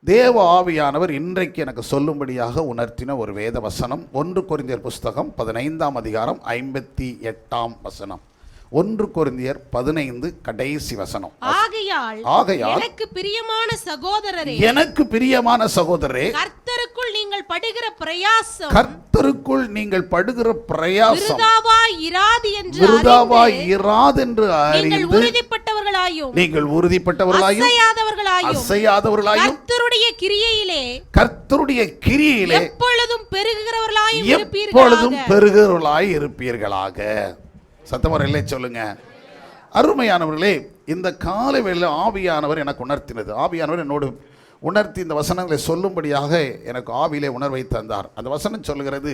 தேவ ஆவியானவர் இன்றைக்கு எனக்கு சொல்லும்படியாக உணர்த்தின ஒரு வேத வசனம் 1 கொரிந்தியர் புஸ்தகம் 15ஆம் அதிகாரம் 58ஆம் வசனம். 1 கொரிந்தியர் 15 கடைசி வசனம். ஆகையால் எனக்கு பிரியமான சகோதரரே, கர்த்தருக்குள் நீங்கள் படுகிற பிரயாசம் விருதாவாய் இராது என்று அறிந்து நீங்கள் உறுதிப்பட்டவர்களாயும் அசையாதவர்களாயும் கர்த்தருடைய கிரியையிலே எப்பொழுதும் பெருகிறவர்களாய் இருப்பீர்களாக. சத்தமரை சொல்லுங்க. அருமையானவர்களே, இந்த காலை வேளையில் ஆவியானவர் எனக்கு உணர்த்தினது. ஆவியானவர் என்னோடு உணர்த்தி இந்த வசனங்களை சொல்லும்படியாக எனக்கு ஆவியிலே உணர்வை தந்தார். அந்த வசனம் சொல்லுகிறது,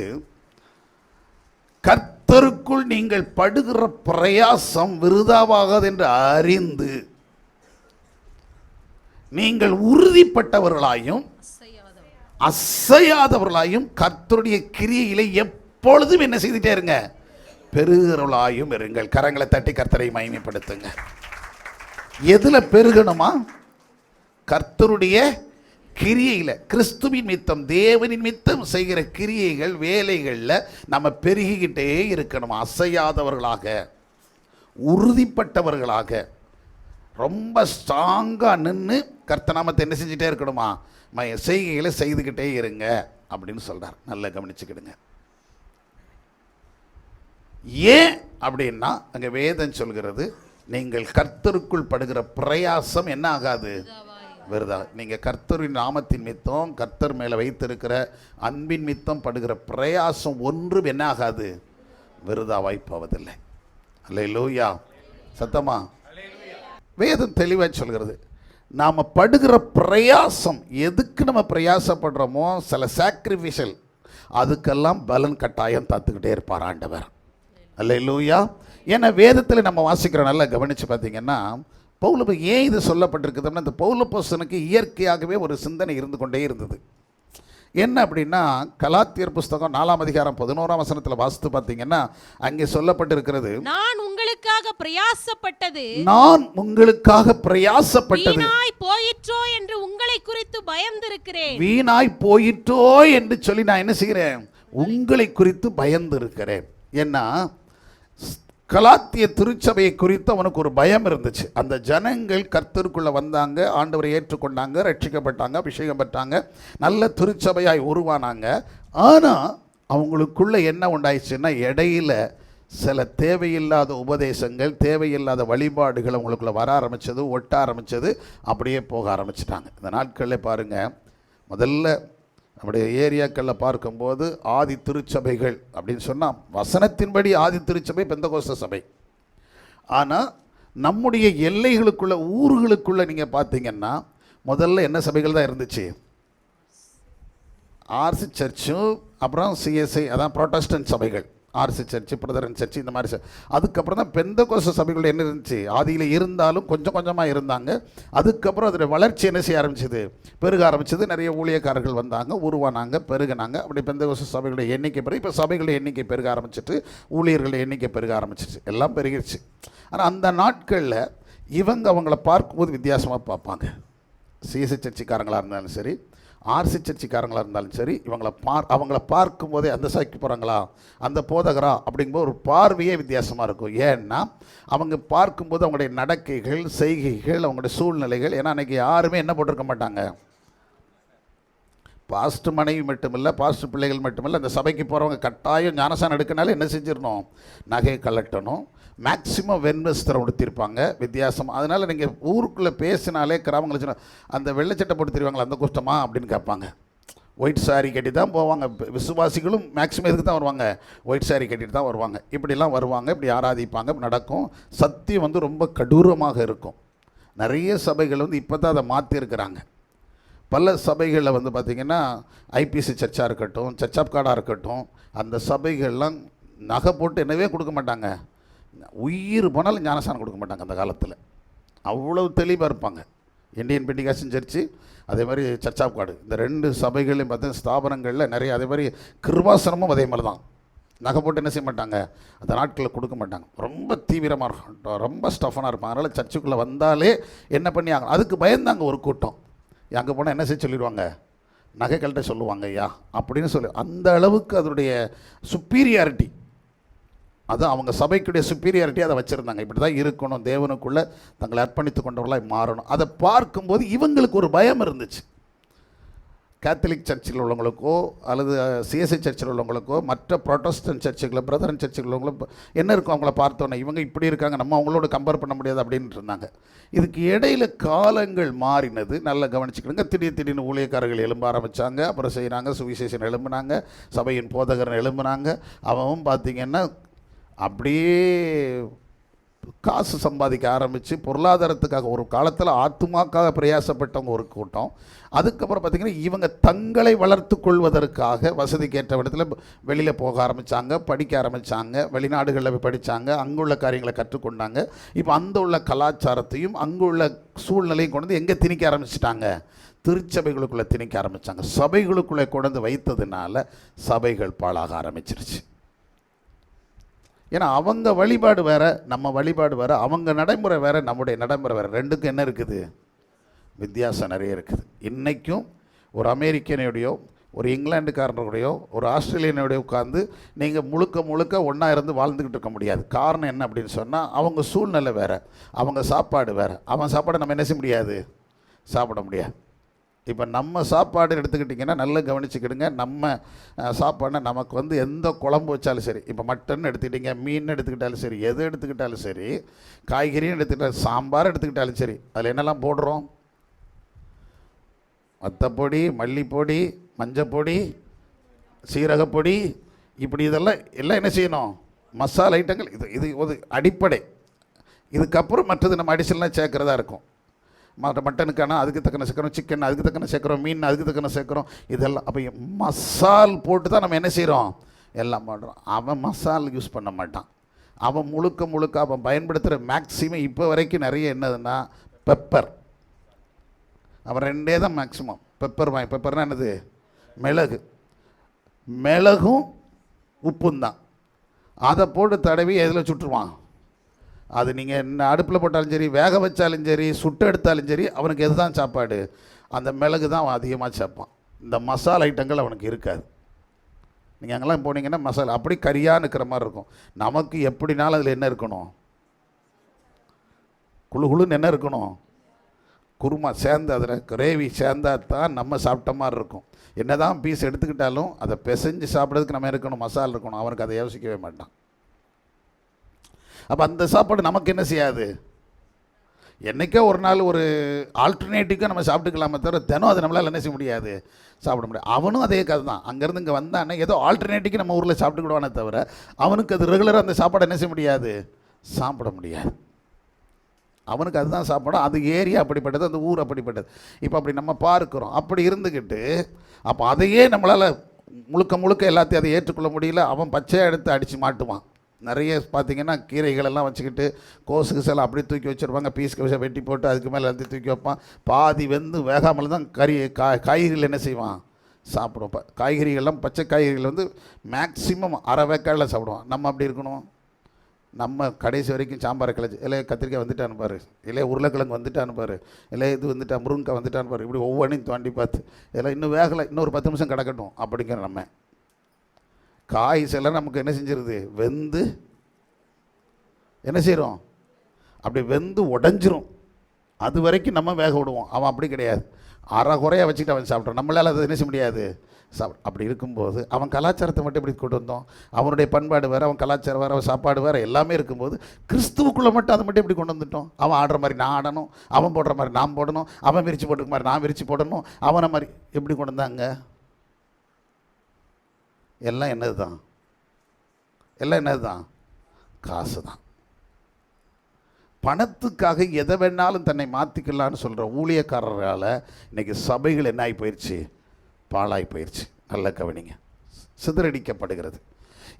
கர்த்தருக்குள் நீங்கள் படுகிற பிரயாசம் விருதாவாகாது என்று அறிந்து நீங்கள் உறுதிப்பட்டவர்களாயும் அசையாதவர்களாயும் கர்த்தருடைய கிரியையிலே எப்பொழுதும் என்ன செய்துட்டே இருங்க, பெருகிறவர்களாயும் இருங்கள். கரங்களை தட்டி கர்த்தரை மகிமைப்படுத்துங்க. எதுல பெருகணுமா? கர்த்தருடைய கிரியையில், கிறிஸ்துவின் மித்தம், தேவனின் மித்தம் செய்கிற கிரியைகள், வேலைகளில் நம்ம பெருகிக்கிட்டே இருக்கணும். அசையாதவர்களாக, உறுதிப்பட்டவர்களாக, ரொம்ப ஸ்ட்ராங்காக நின்று கர்த்தநாமத்தை என்ன செஞ்சுட்டே இருக்கணுமா? செய்கைகளை செய்துக்கிட்டே இருங்க அப்படின்னு சொல்கிறார். நல்லா கவனிச்சுக்கிடுங்க. ஏன் அப்படின்னா அங்கே வேதம் சொல்கிறது, நீங்கள் கர்த்தருக்குள் படுகிற பிரயாசம் என்ன ஆகாது, விருதா. நீங்கள் கர்த்தரின் நாமத்தின் மித்தம், கர்த்தர் மேலே வைத்திருக்கிற அன்பின் மித்தம் படுகிற பிரயாசம் ஒன்றும் என்ன ஆகாது, விருதாவாய் போவதில்லை. அல்லேலூயா. சத்தமா வேதம் தெளிவாக சொல்கிறது. நாம் படுகிற பிரயாசம், எதுக்கு நம்ம பிரயாசப்படுறோமோ, சில சாக்ரிஃபிஷியல், அதுக்கெல்லாம் பலன் கட்டாயம் தத்துக்கிட்டே இருப்பார் ஆண்டவர். அல்லேலூயா. ஏன்னா வேதத்தில் நம்ம வாசிக்கிறோம். நல்லா கவனித்து பார்த்தீங்கன்னா, பவுலுக்கு ஏன் இது சொல்லப்பட்டிருக்குதுன்னா, இந்த பவுலப்போஸ்தலனுக்கு இயற்கையாகவே ஒரு சிந்தனை இருந்து கொண்டே இருந்தது. என்ன அப்படின்னா, கலாத்தியர் புஸ்தகம் 4ஆம் அதிகாரம் 11ஆம் வசனத்தில் வாசித்து பார்த்தீங்கன்னா, அங்கே சொல்லப்பட்டிருக்கிறது, நான் உங்களுக்காக பிரயாசப்பட்டது வீணாய் போயிற்றோ என்று உங்களை குறித்து பயந்திருக்கிறேன். வீணாய் போயிற்றோ என்று சொல்லி நான் என்ன செய்கிறேன், உங்களை குறித்து பயந்திருக்கிறேன். ஏன்னா கலாத்திய திருச்சபையை குறித்து அவனுக்கு ஒரு பயம் இருந்துச்சு. அந்த ஜனங்கள் கர்த்தருக்குள்ளே வந்தாங்க, ஆண்டவரை ஏற்றுக்கொண்டாங்க, ரட்சிக்கப்பட்டாங்க, அபிஷேகம் பெற்றாங்க, நல்ல திருச்சபையாய் உருவானாங்க. ஆனால் அவங்களுக்குள்ளே என்ன உண்டாயிடுச்சுன்னா, இடையில சில தேவையில்லாத உபதேசங்கள், தேவையில்லாத வழிபாடுகள் அவங்களுக்குள்ளே வர ஆரம்பித்தது, ஒட்ட ஆரம்பித்தது, அப்படியே போக ஆரம்பிச்சிட்டாங்க. இந்த நாட்களில் பாருங்கள், முதல்ல நம்முடைய ஏரியாக்களில் பார்க்கும்போது ஆதி திருச்சபைகள் அப்படின்னு சொன்னால், வசனத்தின்படி ஆதி திருச்சபை பெந்தகோஸ்த சபை. ஆனால் நம்முடைய எல்லைகளுக்குள்ள, ஊர்களுக்குள்ளே நீங்கள் பார்த்தீங்கன்னா, முதல்ல என்ன சபைகள் தான் இருந்துச்சு, ஆர்சி சர்ச்சும், அப்புறம் சிஎஸ்ஐ, அதான் ப்ரொட்டஸ்டன்ட் சபைகள், ஆர்சி சர்ச்சு, பிரதரன் சர்ச்சு, இந்த மாதிரி. அதுக்கப்புறம் தான் பெந்தகோஸ்த சபைகள் என்ன இருந்துச்சு, ஆதியில் இருந்தாலும் கொஞ்சம் கொஞ்சமாக இருந்தாங்க. அதுக்கப்புறம் அதில் வளர்ச்சி என்ன செய்ய ஆரம்பிச்சது, பெருக ஆரம்பிச்சது. நிறைய ஊழியக்காரர்கள் வந்தாங்க, உருவானாங்க, பெருகினாங்க. அப்படி பெந்தகோஸ்த சபைகளுடைய எண்ணிக்கை பெருகு, இப்போ சபைகளுடைய எண்ணிக்கை பெருக ஆரம்பிச்சிட்டு, ஊழியர்களுடைய எண்ணிக்கை பெருக ஆரம்பிச்சிச்சு, எல்லாம் பெருகிடுச்சு. ஆனால் அந்த நாட்களில் இவங்க அவங்கள பார்க்கும்போது வித்தியாசமாக பார்ப்பாங்க. சிஎஸ்ஐ சர்ச்சைக்காரங்களாக இருந்தாலும் சரி, ஆர்சி சர்ச்சைக்காரங்களாக இருந்தாலும் சரி, அவங்கள பார்க்கும்போதே அந்த சபைக்கு போகிறாங்களா, அந்த போதகரா அப்படிங்கும்போது ஒரு பார்வையே வித்தியாசமாக இருக்கும். ஏன்னா அவங்க பார்க்கும்போது அவங்களுடைய நடக்கைகள், செய்கைகள், அவங்களுடைய சூழ்நிலைகள். ஏன்னா அன்றைக்கி யாருமே என்ன போட்டிருக்க மாட்டாங்க, பாஸ்ட் மனைவி மட்டுமில்லை, பாஸ்ட் பிள்ளைகள் மட்டுமில்லை, அந்த சபைக்கு போகிறவங்க கட்டாயம் ஞானசானம் எடுக்கனால என்ன செஞ்சிடணும், நகை கலட்டணும், மேக்சிமம் வெண்வஸ்திரம் உடுத்திருப்பாங்க, வித்தியாசம். அதனால் நீங்கள் ஊருக்குள்ளே பேசினாலே கிராமங்களில் சொன்னால், அந்த வெள்ளைச்சட்டை போட்டு தெரிவாங்களா, அந்த குஷ்டமா அப்படின்னு கேட்பாங்க. ஒயிட் சாரி கட்டி தான் போவாங்க. விசுவாசிகளும் மேக்சிமம் எதுக்கு தான் வருவாங்க, ஒயிட் சாரி கட்டிட்டு தான் வருவாங்க. இப்படிலாம் வருவாங்க, இப்படி ஆராதிப்பாங்க, நடக்கும். சத்தியம் ரொம்ப கடூரமாக இருக்கும். நிறைய சபைகள் இப்போ தான் அதை மாற்றிருக்கிறாங்க. பல சபைகளில் பார்த்திங்கன்னா, ஐபிசி சர்ச்சாக இருக்கட்டும், சர்ச் ஆஃப் காடாக இருக்கட்டும், அந்த சபைகள்லாம் நகை போட்டு என்னவே கொடுக்க மாட்டாங்க, உயிர் போனாலும் ஞானசானம் கொடுக்க மாட்டாங்க. அந்த காலத்தில் அவ்வளவு தெளிவாக இருப்பாங்க. இந்தியன் பெண்டிகாஸ்டன் சர்ச்சு, அதே மாதிரி சர்ச் ஆஃப் காடு, இந்த 2 சபைகளையும் பார்த்து ஸ்தாபனங்களில் நிறைய, அதே மாதிரி கிருபாசனமும் அதே மாதிரி தான். நகை போட்டு என்ன செய்ய மாட்டாங்க, அந்த நாட்களில் கொடுக்க மாட்டாங்க. ரொம்ப தீவிரமாக இருக்கும், ரொம்ப ஸ்டஃபனாக இருப்பாங்க. அதனால் சர்ச்சுக்குள்ளே வந்தாலே என்ன பண்ணி ஆகணும், அதுக்கு பயந்தாங்க ஒரு கூட்டம். அங்கே போனால் என்ன செய்ய சொல்லிடுவாங்க, நகைகள்கிட்ட சொல்லுவாங்க ஐயா அப்படின்னு சொல்லி, அந்த அளவுக்கு அதனுடைய சுப்பீரியாரிட்டி, அது அவங்க சபைக்குடைய சுப்பீரியாரிட்டி அதை வச்சுருந்தாங்க. இப்படி தான் இருக்கணும், தேவனுக்குள்ளே தங்களை அர்ப்பணித்து கொண்டவர்களாக மாறணும். அதை பார்க்கும்போது இவங்களுக்கு ஒரு பயம் இருந்துச்சு. கேத்தலிக் சர்ச்சில் உள்ளவங்களுக்கோ அல்லது சிஎஸ்ஐ சர்ச்சில் உள்ளவங்களுக்கோ மற்ற ப்ரொட்டஸ்டன்ட் சர்ச்சுகளை பிரதரன் சர்ச்சுகள் உள்ளவங்களும் என்ன இருக்கும், அவங்கள பார்த்தோன்னே இவங்க இப்படி இருக்காங்க, நம்ம அவங்களோட கம்பேர் பண்ண முடியாது அப்படின்ட்டு இருந்தாங்க. இதுக்கு இடையில் காலங்கள் மாறினது, நல்லா கவனிச்சுக்கிடுங்க. திடீர்னு ஊழியக்காரர்கள் எழும்ப ஆரம்பித்தாங்க, அப்புறம் செய்கிறாங்க, சுவிசேஷன் எழும்புனாங்க, சபையின் போதகர் எழும்புனாங்க. அவன் பார்த்திங்கன்னா அப்படியே காசு சம்பாதிக்க ஆரம்பித்து பொருளாதாரத்துக்காக ஒரு காலத்தில் ஆத்துமாக்காக பிரயாசப்பட்டவங்க ஒரு கூட்டம். அதுக்கப்புறம் பார்த்திங்கன்னா இவங்க தங்களை வளர்த்து கொள்வதற்காக வசதிக்கேற்ற விடத்தில் வெளியில் போக ஆரம்பித்தாங்க, படிக்க ஆரம்பித்தாங்க, வெளிநாடுகளில் போய் படித்தாங்க, அங்குள்ள காரியங்களை கற்றுக்கொண்டாங்க. இப்போ அந்த உள்ள கலாச்சாரத்தையும் அங்குள்ள சூழ்நிலையும் கொண்டு வந்து எங்கே திணிக்க ஆரம்பிச்சிட்டாங்க, திருச்சபைகளுக்குள்ளே திணிக்க ஆரம்பித்தாங்க. சபைகளுக்குள்ளே கொண்டு வைத்ததுனால சபைகள் பாழாக ஆரம்பிச்சிருச்சு. ஏன்னா அவங்க வழிபாடு வேறு, நம்ம வழிபாடு வேறு, அவங்க நடைமுறை வேறு, நம்முடைய நடைமுறை வேறு. ரெண்டுக்கும் என்ன இருக்குது, வித்தியாசம் நிறைய இருக்குது. இன்றைக்கும் ஒரு அமெரிக்கனுடையோ ஒரு இங்கிலாந்துக்காரனுடையோ ஒரு ஆஸ்திரேலியனுடைய உட்காந்து நீங்கள் முழுக்க ஒன்றா இருந்து வாழ்ந்துக்கிட்டு இருக்க முடியாது. காரணம் என்ன அப்படின்னு சொன்னால் அவங்க சூழ்நிலை வேறு, அவங்க சாப்பாடு வேறு. அவன் சாப்பாடை நம்ம என்ன செய்ய முடியாது, சாப்பிட முடியாது. இப்போ நம்ம சாப்பாடு எடுத்துக்கிட்டிங்கன்னா நல்லா கவனிச்சுக்கிடுங்க. நம்ம சாப்பாடுனா நமக்கு வந்து எந்த குழம்பு வச்சாலும் சரி, இப்போ மட்டன் எடுத்துக்கிட்டிங்க, மீன் எடுத்துக்கிட்டாலும் சரி, எது எடுத்துக்கிட்டாலும் சரி, காய்கறியும் எடுத்துக்கிட்டாலும், சாம்பார் எடுத்துக்கிட்டாலும் சரி, அதில் என்னெல்லாம் போடுறோம், வத்தப்பொடி, மல்லிப்பொடி, மஞ்சப்பொடி, சீரகப்பொடி, இப்படி இதெல்லாம் எல்லாம் என்ன செய்யணும், மசாலா ஐட்டங்கள். இது ஒரு அடிப்படை. இதுக்கப்புறம் மற்றது நம்ம அடிஷனலாக சேர்க்குறதா இருக்கும். மட்டனுக்கான அதுக்கு தக்கன சேர்க்குறோம், சிக்கன் அதுக்கு தக்கன சேர்க்குறோம், மீன் அதுக்கு தக்கன சேர்க்குறோம், இதெல்லாம். அப்போ மசால் போட்டு தான் நம்ம என்ன செய்கிறோம், எல்லாம் பண்ணுறோம். அவன் மசால் யூஸ் பண்ண மாட்டான். அவன் முழுக்க அவன் பயன்படுத்துகிற மேக்ஸிமம் இப்போ வரைக்கும் நிறைய என்னதுன்னா பெப்பர். அவன் ரெண்டே தான் மேக்ஸிமம் பெப்பர் பெப்பர்னால் என்னது, மிளகும் உப்பும் தான். அதை போட்டு தடவி எதில் சுட்டுருவான். அது நீங்கள் என்ன அடுப்பில் போட்டாலும் சரி, வேக வச்சாலும் சரி, சுட்டு எடுத்தாலும் சரி, அவனுக்கு எது தான் சாப்பாடு, அந்த மிளகு தான் அவன் அதிகமாக சேர்ப்பான். இந்த மசாலா ஐட்டங்கள் அவனுக்கு இருக்காது. நீங்கள் அங்கெல்லாம் போனீங்கன்னா மசாலா அப்படி கறியாக நிற்கிற மாதிரி இருக்கும். நமக்கு எப்படினாலும் அதில் என்ன இருக்கணும், குழுன்னு என்ன இருக்கணும், குருமா சேர்ந்து அதில் கிரேவி சேர்ந்தால் தான் நம்ம சாப்பிட்ட மாதிரி இருக்கும். என்ன தான் பீஸ் எடுத்துக்கிட்டாலும் அதை பிசைஞ்சு சாப்பிட்றதுக்கு நம்ம இருக்கணும், மசாலா இருக்கணும். அவனுக்கு அதை யோசிக்கவே மாட்டான். அப்போ அந்த சாப்பாடு நமக்கு என்ன செய்யாது, என்றைக்கோ ஒரு நாள் ஒரு ஆல்டர்னேட்டிவாக நம்ம சாப்பிட்டுக்கலாமே தவிர தினம் அதை நம்மளால் என்ன செய்ய முடியாது, சாப்பிட முடியாது. அவனும் அதே கதை தான். அங்கேருந்து இங்கே வந்தானே ஏதோ ஆல்டர்னேட்டிவாக நம்ம ஊரில் சாப்பிட்டுக்கிடுவானே தவிர அவனுக்கு அது ரெகுலராக அந்த சாப்பாடு என்ன செய்ய முடியாது, சாப்பிட முடியாது. அவனுக்கு அதுதான் சாப்பிடும். அது ஏரியா அப்படிப்பட்டது, அந்த ஊர் அப்படிப்பட்டது. இப்போ அப்படி நம்ம பார்க்குறோம். அப்படி இருந்துக்கிட்டு அப்போ அதையே நம்மளால் முழுக்க எல்லாத்தையும் அதை ஏற்றுக்கொள்ள முடியல. அவன் பச்சையாக எடுத்து அடித்து மாட்டுவான். நிறைய பார்த்திங்கன்னா கீரைகளெல்லாம் வச்சுக்கிட்டு கோசுக்கு அப்படி தூக்கி வச்சுருப்பாங்க, பீஸ்க்கு வெட்டி போட்டு அதுக்கு மேலே எல்லாத்தையும் தூக்கி வைப்பான். பாதி வெந்து வேகாமல் தான் காய்கறிகள் என்ன செய்வான், சாப்பிடுவோம். காய்கறிகள்லாம் பச்சை காய்கறிகள் வந்து மேக்ஸிமம் அரை வேக்காடில் சாப்பிடுவான். நம்ம அப்படி இருக்கணும். நம்ம கடைசி வரைக்கும் சாம்பாரை கிளச்சி, இல்லை கத்திரிக்காய் வந்துட்டான்னு பாரு, இல்லை உருளைக்கிழங்கு வந்துட்டான்னு பாரு, இல்லை இது வந்துட்டா முருங்கைக்காய் வந்துட்டான்னு பாரு, இப்படி ஒவ்வொன்றையும் தோண்டி பார்த்து இதெல்லாம் இன்னும் வேகலை, இன்னொரு 10 நிமிஷம் கிடக்கட்டும் அப்படிங்கிற நம்ம காய் சில நமக்கு என்ன செஞ்சிருது, வெந்து என்ன செய்கிறோம், அப்படி வெந்து உடஞ்சிரும். அது வரைக்கும் நம்ம வேக விடுவோம். அவன் அப்படி கிடையாது, அரை குறையாக வச்சுக்கிட்டு அவன் சாப்பிட்றான். நம்மளால் அதை என்ன செய்ய முடியாது, அப்படி இருக்கும்போது அவன் கலாச்சாரத்தை மட்டும் எப்படி கொண்டு வந்தோம், அவனுடைய பண்பாடு வேறு, அவன் கலாச்சாரம் வேறு, அவன் சாப்பாடு வேறு, எல்லாமே இருக்கும்போது கிறிஸ்துவுக்குள்ளே மட்டும் அதை மட்டும் எப்படி கொண்டு வந்துட்டோம். அவன் ஆடுற மாதிரி நான் ஆடணும், அவன் போடுற மாதிரி நான் போடணும், அவன் விரிச்சு போட்டுக்க மாதிரி நான் விரிச்சு போடணும், அவனை மாதிரி எப்படி கொண்டு வந்தாங்க. எல்லாம் என்னது தான், காசு தான். பணத்துக்காக எதை வேணாலும் தன்னை மாற்றிக்கலான்னு சொல்கிற ஊழியக்காரரால் இன்றைக்கி சபைகள் என்ன ஆகி போயிடுச்சு, பாழாகி போயிடுச்சு. நல்ல கவனிங்க, சிதறடிக்கப்படுகிறது.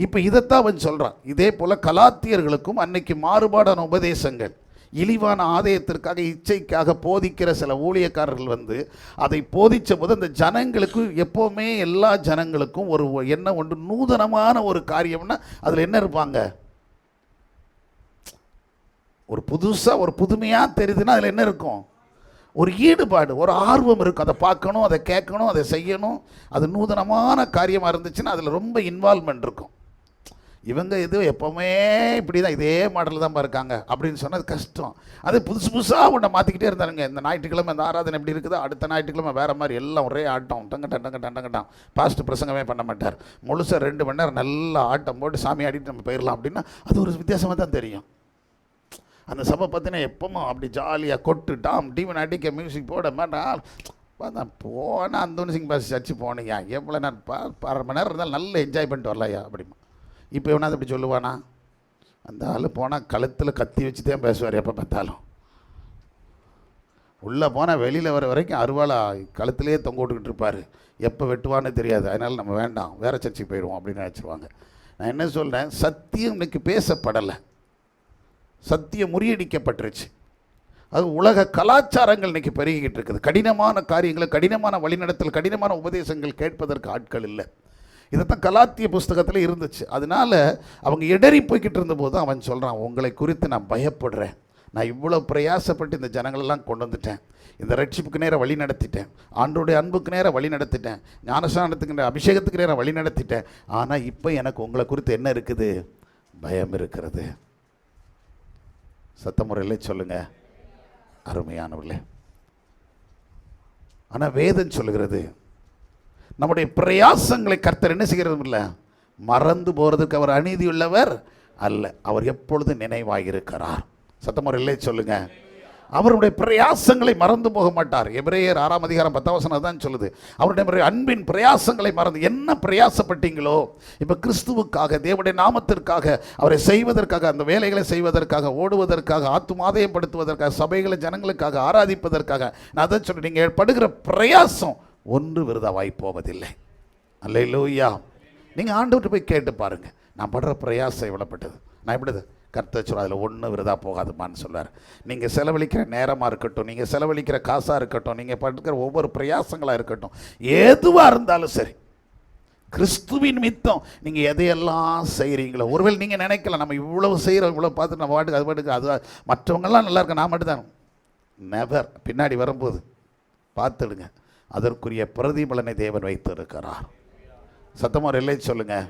இப்போ இதைத்தான் அவன் சொல்கிறான். இதே போல் கலாத்தியர்களுக்கும் அன்னைக்கு மாறுபாடான உபதேசங்கள், இழிவான ஆதாயத்திற்காக இச்சைக்காக போதிக்கிற சில ஊழியக்காரர்கள் வந்து அதை போதித்த போது அந்த ஜனங்களுக்கு எப்போவுமே எல்லா ஜனங்களுக்கும் ஒரு என்ன ஒன்று நூதனமான ஒரு காரியம்னா அதில் என்ன இருப்பாங்க, ஒரு புதுசாக ஒரு புதுமையாக தெரியுதுன்னா அதில் என்ன இருக்கும், ஒரு ஈடுபாடு, ஒரு ஆர்வம் இருக்கும். அதை பார்க்கணும், அதை கேட்கணும், அதை செய்யணும். அது நூதனமான காரியமாக இருந்துச்சுன்னா அதில் ரொம்ப இன்வால்மெண்ட் இருக்கும். இவங்க இது எப்போவுமே இப்படி தான், இதே மாடலில் தான் இருக்காங்க அப்படின்னு சொன்னால் அது கஷ்டம். அது புதுசு புதுசாக ஒன்றை மாற்றிக்கிட்டே இருந்தாருங்க. இந்த ஞாயிற்றுக்கிழமை இந்த ஆராதனை எப்படி இருக்குதோ அடுத்த ஞாயிற்றுக்கிழமை வேறு மாதிரி, எல்லாம் ஒரே ஆட்டம், டங்கட்டான். பாஸ்ட் பிரசங்கமே பண்ண மாட்டார். முழுசாக 2 மணி நேரம் நல்லா ஆட்டம் போட்டு சாமி ஆடிட்டு நம்ம போயிடலாம் அப்படின்னா அது ஒரு வித்தியாசமாக தான் தெரியும். அந்த சபை பார்த்தீங்கன்னா எப்பவும் அப்படி ஜாலியாக கொட்டு டாம் டீவன் அடிக்க மியூசிக் போட மாட்டான். போனால் அந்தோனி சிங் பாஸ் சர்ச்சு போனீங்க எவ்வளோ நேரம் 1/2 மணி நேரம் இருந்தாலும் நல்லா என்ஜாய் பண்ணிட்டு வரலையா அப்படிமா. இப்போ எவனாவது அப்படி சொல்லுவானா? அந்த ஆள் போனால் கழுத்தில் கத்தி வச்சு தான் பேசுவார். எப்போ பார்த்தாலும் உள்ளே போனால் வெளியில் வர வரைக்கும் அருவாளை கழுத்துலேயே தொங்க விட்டுக்கிட்டு இருப்பார். எப்போ வெட்டுவான்னு தெரியாது. அதனால் நம்ம வேண்டாம், வேறு சர்ச்சுக்கு போயிடுவோம் அப்படின்னு நினச்சிருவாங்க. நான் என்ன சொல்கிறேன், சத்தியம் இன்னைக்கு பேசப்படலை, சத்தியம் முறியடிக்கப்பட்டுருச்சு. அது உலக கலாச்சாரங்கள் இன்றைக்கி பெருகிக்கிட்டு இருக்குது. கடினமான காரியங்களை, கடினமான வழிநடத்தல், கடினமான உபதேசங்கள் கேட்பதற்கு ஆட்கள் இல்லை. இதைத்தான் கலாத்திய புஸ்தகத்தில் இருந்துச்சு. அதனால் அவங்க இடறி போய்கிட்டு இருந்தபோது அவன் சொல்கிறான், உங்களை குறித்து நான் பயப்படுறேன். நான் இவ்வளோ பிரயாசப்பட்டு இந்த ஜனங்களெல்லாம் கொண்டு வந்துட்டேன், இந்த ரட்சிப்புக்கு நேரம் வழி நடத்திட்டேன், ஆண்டோடைய அன்புக்கு நேரம் வழி நடத்திட்டேன், ஞானஸ்நானத்துக்கு அபிஷேகத்துக்கு நேரம் வழி நடத்திட்டேன். ஆனால் இப்போ எனக்கு உங்களை குறித்து என்ன இருக்குது? பயம் இருக்கிறது. சத்தமுறையிலே சொல்லுங்க அருமையானவர்களே. ஆனால் வேதம் சொல்லுகிறது, நம்முடைய பிரயாசங்களை கர்த்தர் என்ன செய்கிறது இல்லை, மறந்து போகிறதுக்கு அவர் அநீதியுள்ளவர் அல்ல. அவர் எப்பொழுதும் நினைவாயிருக்கிறார். சத்தமுறையிலே சொல்லுங்க. அவருடைய பிரயாசங்களை மறந்து போக மாட்டார். எபிரேயர் 6ஆம் அதிகாரம் 10ஆம் வசனம் தான் சொல்லுது, அவருடைய அன்பின் பிரயாசங்களை மறந்து. என்ன பிரயாசப்பட்டீங்களோ இப்போ கிறிஸ்துவுக்காக, தேவனுடைய நாமத்திற்காக, அவரை செய்வதற்காக, அந்த வேலைகளை செய்வதற்காக, ஓடுவதற்காக, ஆத்துமாதயப்படுத்துவதற்காக, சபைகளை ஜனங்களுக்காக ஆராதிப்பதற்காக, நான் அதை சொல்ல, நீங்கள் படுகிற பிரயாசம் ஒன்று விருதாவாய் போவதில்லை. அல்லேலூயா. நீங்கள் ஆண்டவர்கிட்ட போய் கேட்டு பாருங்கள், நான் படுற பிரயாசம் எவ்வளோப்பட்டது, நான் எப்படிது கர்த்தர் சொல்ல, அதில் ஒன்றும் விருதா போகாதுமான்னு சொல்வார். நீங்கள் செலவழிக்கிற நேரமாக இருக்கட்டும், நீங்கள் செலவழிக்கிற காசாக இருக்கட்டும், நீங்கள் படுக்கிற ஒவ்வொரு பிரயாசங்களாக இருக்கட்டும், எதுவாக இருந்தாலும் சரி, கிறிஸ்துவின் நிமித்தம் நீங்கள் எதையெல்லாம் செய்கிறீங்களோ. ஒருவேளை நீங்கள் நினைக்கலாம், நம்ம இவ்வளவு செய்கிறோம், இவ்வளோ பார்த்து நம்ம பாட்டுக்கு அது பாட்டுக்கு அது மற்றவங்கெல்லாம் நல்லா இருக்க, நான் மட்டும்தான். நெவர். பின்னாடி வரும்போது பார்த்துடுங்க, அதற்குரிய பிரதிபலனை தேவன் வைத்து இருக்கிறார். சத்தமாக இல்லை சொல்லுங்கள்.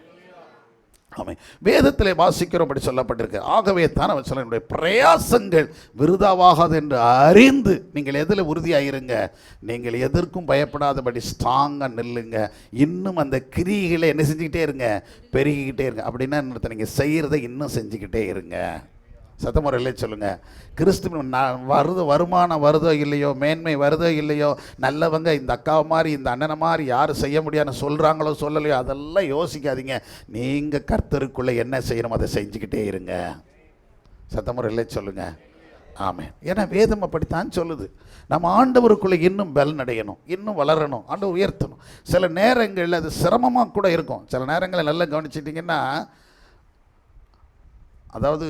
ஆமாம், வேதத்திலே வாசிக்கிறோம்படி சொல்லப்பட்டிருக்கு. ஆகவே தான் அவன் சொல்ல, என்னுடைய பிரயாசங்கள் விருதாவாகாது என்று அறிந்து நீங்கள் எதில் உறுதியாயிருங்க, நீங்கள் எதற்கும் பயப்படாதபடி ஸ்ட்ராங்காக நில்லுங்க. இன்னும் அந்த கிரியைகளை என்ன செஞ்சுக்கிட்டே இருங்க, பெருகிக்கிட்டே இருங்க. அப்படின்னா என்னத்தை, நீங்கள் செய்கிறத இன்னும் செஞ்சுக்கிட்டே இருங்க. சத்தமுறையிலே சொல்லுங்கள். கிறிஸ்துவின் வருமானம் வருதோ இல்லையோ, மேன்மை வருதோ இல்லையோ, நல்லவங்க இந்த அக்காவை மாதிரி இந்த அண்ணனை மாதிரி யார் செய்ய முடியாதுன்னு சொல்கிறாங்களோ சொல்லலையோ, அதெல்லாம் யோசிக்காதீங்க. நீங்கள் கர்த்தருக்குள்ளே என்ன செய்யணும் அதை செஞ்சுக்கிட்டே இருங்க. சத்தமுறையிலே சொல்லுங்கள். ஆமென். ஏன்னா வேதம் அப்படித்தான் சொல்லுது. நம்ம ஆண்டவருக்குள்ளே இன்னும் பலன் அடையணும், இன்னும் வளரணும், ஆண்டவர் உயர்த்தணும். சில நேரங்களில் அது சிரமமாக கூட இருக்கும். சில நேரங்களில் நல்லா கவனிச்சிட்டிங்கன்னா, அதாவது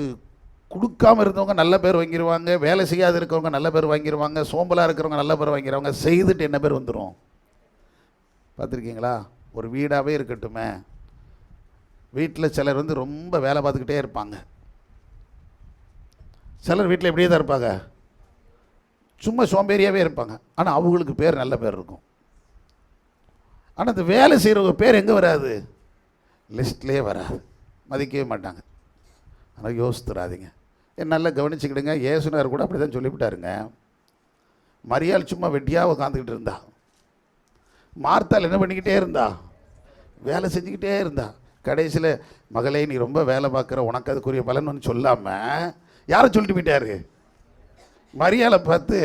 கொடுக்காமல் இருந்தவங்க நல்ல பேர் வாங்கிடுவாங்க, வேலை செய்யாது இருக்கிறவங்க நல்ல பேர் வாங்கிடுவாங்க, சோம்பலாக இருக்கிறவங்க நல்ல பேர் வாங்கிடுவாங்க, செய்துட்டு என்ன பேர் வந்துடும் பார்த்துருக்கீங்களா? ஒரு வீடாகவே இருக்கட்டுமே, வீட்டில் சிலர் ரொம்ப வேலை பார்த்துக்கிட்டே இருப்பாங்க, சிலர் வீட்டில் எப்படியே தான் இருப்பாங்க, சும்மா சோம்பேறியாகவே இருப்பாங்க. ஆனால் அவங்களுக்கு பேர் நல்ல பேர் இருக்கும். ஆனால் அந்த வேலை செய்கிறவங்க பேர் எங்கே வராது? லிஸ்ட்லேயே வராது, மதிக்கவே மாட்டாங்க. ஆனால் யோசித்துறாதீங்க. நல்லா கவனிச்சுக்கிடுங்க. இயேசுனார் கூட அப்படி தான் சொல்லிவிட்டாருங்க. மரியாள் சும்மா வெட்டியாக உட்காந்துக்கிட்டு இருந்தா, மார்த்தாள் என்ன பண்ணிக்கிட்டே இருந்தா, வேலை செஞ்சுக்கிட்டே இருந்தா. கடைசியில், மகளே நீ ரொம்ப வேலை பார்க்குற, உனக்கு அதுக்குரிய பலன்னு சொல்லாமல் யாரை சொல்லிட்டு போயிட்டாரு? மரியாளை பார்த்து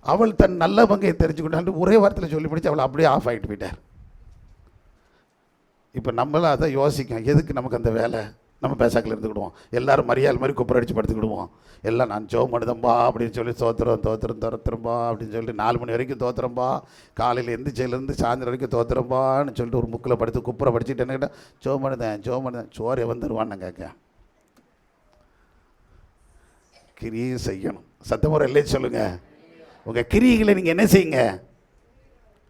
அவள் தன் நல்ல பங்கை தெரிஞ்சுக்கிட்டான்னு ஒரே வாரத்தில் சொல்லி முடிச்சு அவளை அப்படியே ஆஃப் ஆகிட்டு போயிட்டார். இப்போ நம்மளும் அதை யோசிக்கும், எதுக்கு நமக்கு அந்த வேலை, நம்ம பேசாக்கில் இருந்துக்கிடுவோம், எல்லோரும் மரியாதை மாதிரி குப்பரடிச்சு படுத்துக்கிடுவோம். எல்லாம் நான் ஜோம் பண்ணுதம்பா அப்படின்னு சொல்லி தோத்துறம்பா அப்படின்னு சொல்லிட்டு 4 மணி வரைக்கும் தோத்துறம்பா, காலையில் எந்திரிச்சையிலேருந்து சாயந்தரம் வரைக்கும் தோத்துறம்பான்னு சொல்லிட்டு ஒரு முக்கில் படுத்து குப்பரை படிச்சுட்டு என்ன கேட்டால் ஜோம் பண்ணுதேன் சோரை வந்துடுவான்னு கேட்க. கிரியை செய்யணும். சத்தமுறை இல்லையே சொல்லுங்கள். உங்கள் கிரியைகளை நீங்கள் என்ன செய்யுங்க,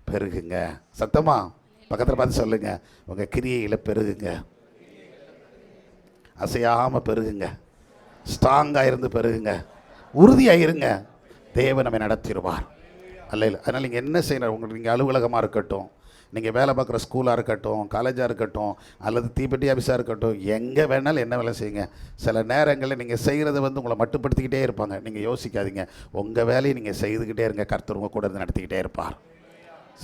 பெருகுங்க. சத்தமாக பக்கத்தில் பார்த்து சொல்லுங்கள், உங்கள் கிரியைகளை பெருகுங்க, அசையாமல் பெருகுங்க, ஸ்ட்ராங்காக இருந்து பெருகுங்க, உறுதியாக இருங்க. தேவன் நம்மை நடத்திடுவார். அல்ல அதனால் நீங்கள் என்ன செய்யணும், உங்களுக்கு நீங்கள் அலுவலகமாக இருக்கட்டும், நீங்கள் வேலை பார்க்குற ஸ்கூலாக இருக்கட்டும், காலேஜாக இருக்கட்டும், அல்லது தீப்பெட்டி ஆஃபீஸாக இருக்கட்டும், எங்கே வேணாலும் என்ன வேலை செய்யுங்க. சில நேரங்களில் நீங்கள் செய்கிறத உங்களை மட்டுப்படுத்திக்கிட்டே இருப்பாங்க. நீங்கள் யோசிக்காதீங்க, உங்கள் வேலையை நீங்கள் செய்துக்கிட்டே இருங்க. கர்த்தர் உங்கள் கூட இருந்து நடத்திக்கிட்டே இருப்பார்.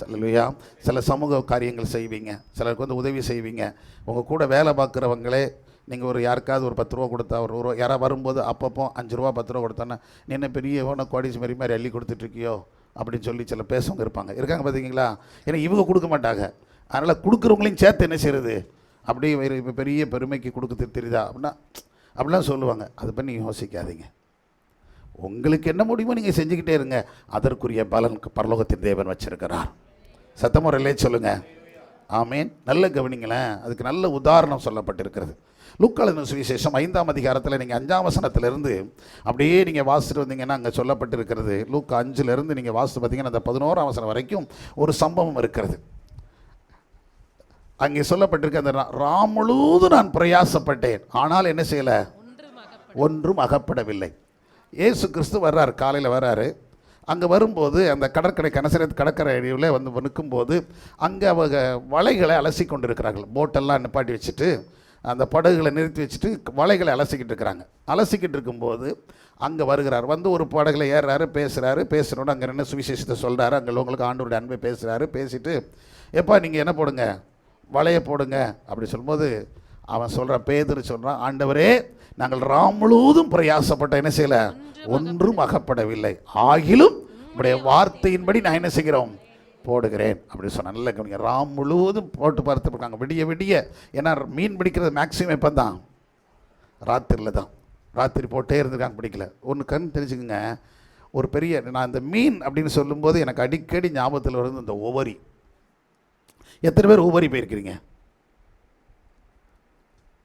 அல்லேலூயா. சில சமூக காரியங்கள் செய்வீங்க, சிலருக்கு உதவி செய்வீங்க. உங்கள் கூட வேலை பார்க்குறவங்களே நீங்கள் யாருக்காவது ஒரு 10 ரூபா கொடுத்தா, ஒரு ரூபா யாராவது வரும்போது அப்பப்போ 5 ரூபா 10 ரூபா கொடுத்தோன்னா, நீ என்ன பெரிய கோடீஸ் மாதிரி அள்ளி கொடுத்துட்ருக்கியோ அப்படின்னு சொல்லி சில பேசவங்க இருக்காங்க பார்த்தீங்களா. ஏன்னா இவங்க கொடுக்க மாட்டாங்க, அதனால் கொடுக்குறவங்களையும் சேர்த்து என்ன செய்கிறது, அப்படியே பெரிய பெருமைக்கு கொடுக்க தெரியுதா அப்படிலாம் சொல்லுவாங்க. அதை பண்ணி யோசிக்காதீங்க. உங்களுக்கு என்ன முடியுமோ நீங்கள் செஞ்சுக்கிட்டே இருங்க. அதற்குரிய பலன் பரலோகத்தின் தேவன் வச்சிருக்கிறார். சத்தமுறையிலே சொல்லுங்கள். ஆமேன். நல்ல கவனிங்களேன். அதுக்கு நல்ல உதாரணம் சொல்லப்பட்டிருக்கிறது. லூக்கா எழுதின சுவிசேஷம் 5ஆம் அதிகாரத்தில் நீங்கள் 5ஆம் வசனத்திலிருந்து அப்படியே நீங்கள் வாசிட்டு வந்தீங்கன்னா அங்கே சொல்லப்பட்டிருக்கிறது. லூக்கா 5லேருந்து நீங்கள் வாசித்து பார்த்தீங்கன்னா அந்த 11ஆம் வசனம் வரைக்கும் ஒரு சம்பவம் இருக்கிறது. அங்கே சொல்லப்பட்டிருக்க அந்த ராம் முழுவதும் நான் பிரயாசப்பட்டேன், ஆனால் என்ன செய்யலை, ஒன்றும் அகப்படவில்லை. இயேசு கிறிஸ்து வர்றார், காலையில் வர்றாரு. அங்கே வரும்போது அந்த கடற்கரை கனசரத் கடற்கரை அடியில் நிற்கும்போது அங்கே அவங்க வலைகளை அலசி கொண்டு இருக்கிறார்கள். போட்டெல்லாம் நிப்பாட்டி வச்சுட்டு அந்த படகுகளை நிறுத்தி வச்சுட்டு வலைகளை அலசிக்கிட்டு இருக்கிறாங்க. அலசிக்கிட்டு இருக்கும்போது அங்கே வருகிறார். ஒரு படகுல ஏறுறாரு, பேசுகிறோன்னு அங்கே நின்று சுவிசேஷத்தை சொல்கிறாரு. அங்கே உங்களுக்கு ஆண்டவருடைய அன்பை பேசுகிறாரு. பேசிட்டு எப்பா நீங்கள் என்ன போடுங்க, வலையை போடுங்க அப்படி சொல்லும்போது அவன் சொல்கிறான், பேதுரு சொல்கிறான், ஆண்டவரே நாங்கள் ராம் முழுவதும் பிரயாசப்பட்ட என்ன செய்யலை, ஒன்றும் அகப்படவில்லை, ஆகிலும் உடைய வார்த்தையின்படி நான் என்ன செய்கிறோம், போடுகிறேன் அப்படி சொன்ன. நல்ல கவனிங்க. ராம் முழுவதும் போட்டு பார்த்துருக்காங்க, விடிய. ஏன்னா மீன் பிடிக்கிறது மேக்ஸிமம் எப்போ தான், ராத்திரியில் தான். ராத்திரி போட்டே இருந்திருக்காங்க, பிடிக்கல. ஒன்று கண் தெரிஞ்சுக்குங்க, ஒரு பெரிய நான் இந்த மீன் அப்படின்னு சொல்லும்போது எனக்கு அடிக்கடி ஞாபகத்தில் வருது இந்த உவரி. எத்தனை பேர் உவரி போயிருக்கிறீங்க?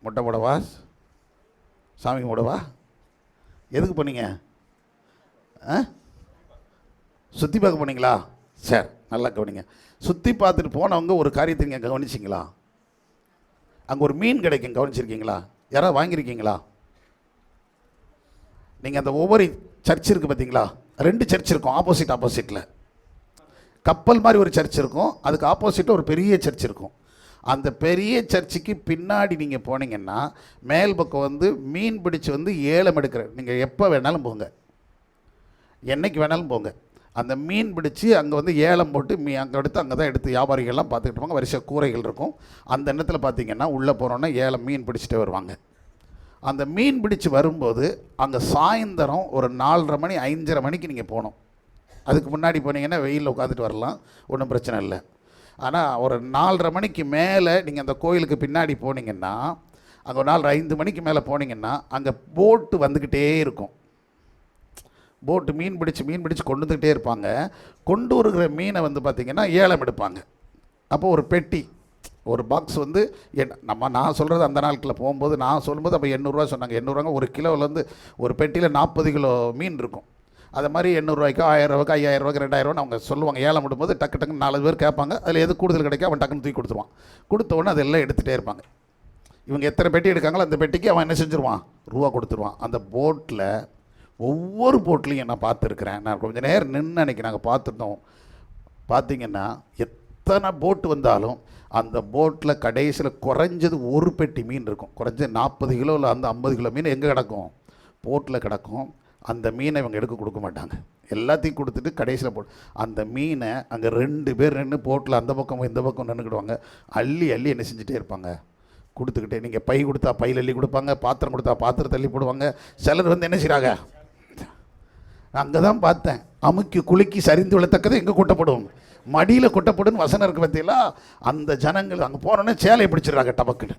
முட்டை போடவா, சாமிக்கு போடவா, எதுக்கு போனீங்க? சுற்றி பார்க்க போனீங்களா? சரி, நல்லா கவனிங்க. சுற்றி பார்த்துட்டு போனவங்க ஒரு காரியத்தை நீங்கள் கவனிச்சிங்களா? அங்கே ஒரு மீன் கிடைக்கும், கவனிச்சிருக்கீங்களா? யாராவது வாங்கியிருக்கீங்களா? நீங்கள் அந்த ஒவ்வொரு சர்ச் இருக்குது பார்த்தீங்களா, 2 சர்ச் இருக்கும் ஆப்போசிட்டில். கப்பல் மாதிரி ஒரு சர்ச் இருக்கும், அதுக்கு ஆப்போசிட்டில் ஒரு பெரிய சர்ச் இருக்கும். அந்த பெரிய சர்ச்சுக்கு பின்னாடி நீங்கள் போனீங்கன்னா மேல் பக்கம் மீன் பிடிச்சி ஏலம் எடுக்கிற, நீங்கள் எப்போ வேணாலும் போங்க, என்னைக்கு வேணாலும் போங்க. அந்த மீன் பிடிச்சி அங்கே ஏலம் போட்டு அங்கே தான் எடுத்து வியாபாரிகள்லாம் பார்த்துக்கிட்டு இருப்பாங்க. வரிசை கூரைகள் இருக்கும். அந்த இடத்துல பார்த்தீங்கன்னா உள்ளே போகிறோன்னா ஏலம் மீன் பிடிச்சிட்டே வருவாங்க. அந்த மீன் பிடிச்சி வரும்போது அங்கே சாயந்தரம் ஒரு 4:30 மணி 5:30 மணிக்கு நீங்கள் போகணும். அதுக்கு முன்னாடி போனீங்கன்னா வெயிலில் உட்காந்துட்டு வரலாம், ஒன்றும் பிரச்சனை இல்லை. ஆனால் ஒரு 4:30 மணிக்கு மேலே நீங்கள் அந்த கோயிலுக்கு பின்னாடி போனீங்கன்னா, அங்கே ஒரு 4-5 மணிக்கு மேலே போனீங்கன்னா அங்கே போட்டு வந்துக்கிட்டே இருக்கும். போட்டு மீன் பிடிச்சி கொண்டு வந்துக்கிட்டே இருப்பாங்க. கொண்டு வருகிற மீனை பார்த்திங்கன்னா ஏலம் எடுப்பாங்க. அப்போ ஒரு பெட்டி, ஒரு பாக்ஸ் நான் சொல்கிறது அந்த நாட்களில் போகும்போது நான் சொல்லும்போது அப்போ 800 சொன்னாங்க. 800 ஒரு கிலோவிலேருந்து ஒரு பெட்டியில் 40 கிலோ மீன் இருக்கும். அது மாதிரி 800 ரூபாய்க்கு 1000 ரூபாய்க்கு 5000 ரூபாய்க்கு 2000 அவங்க சொல்லுவாங்க. ஏலம் விடும்போது டக்கு 4 பேர் கேட்பாங்க. அதில் எது கூடுதல் கிடைக்கும் அவன் டக்குன்னு தூக்கி கொடுத்துருவான். கொடுத்த உடனே அதெல்லாம் எடுத்துகிட்டே இருப்பாங்க. இவங்க எத்தனை பெட்டி எடுக்காங்களோ அந்த பெட்டிக்கு அவன் என்ன செஞ்சுருவான், ரூபா கொடுத்துருவான். அந்த போட்டில் ஒவ்வொரு போட்லையும் நான் பார்த்துருக்குறேன். நான் கொஞ்சம் நேரம் நின்று அன்றைக்கி நாங்கள் பார்த்துருந்தோம். பார்த்திங்கன்னா எத்தனை போட்டு வந்தாலும் அந்த போட்டில் கடைசியில் குறைஞ்சது ஒரு பெட்டி மீன் இருக்கும். குறைஞ்சது 40 கிலோவில் அந்த 50 கிலோ மீன் எங்கே கிடக்கும், போட்டில் கிடக்கும். அந்த மீனை இவங்க எடுக்க கொடுக்க மாட்டாங்க. எல்லாத்தையும் கொடுத்துட்டு கடைசியில் அந்த மீனை அங்கே 2 பேர் நின்று போட்டில் அந்த பக்கம் இந்த பக்கம் நின்றுக்கிடுவாங்க. அள்ளி என்ன செஞ்சுட்டே இருப்பாங்க, கொடுத்துக்கிட்டே. நீங்கள் பை கொடுத்தா பையில் அள்ளி கொடுப்பாங்க, பாத்திரம் கொடுத்தா பாத்திரத்தை அள்ளி போடுவாங்க. சிலர் என்ன செய்கிறாங்க, அங்கே தான் பார்த்தேன், அமுக்கி குலுக்கி சரிந்து விழத்தக்கதை எங்கே கொட்டப்படும், மடியில் கொட்டப்படும் வசனம் இருக்குது பார்த்தீங்களா. அந்த ஜனங்கள் அங்கே போனோன்னே சேலையை பிடிச்சிடுறாங்க டபக்குன்னு.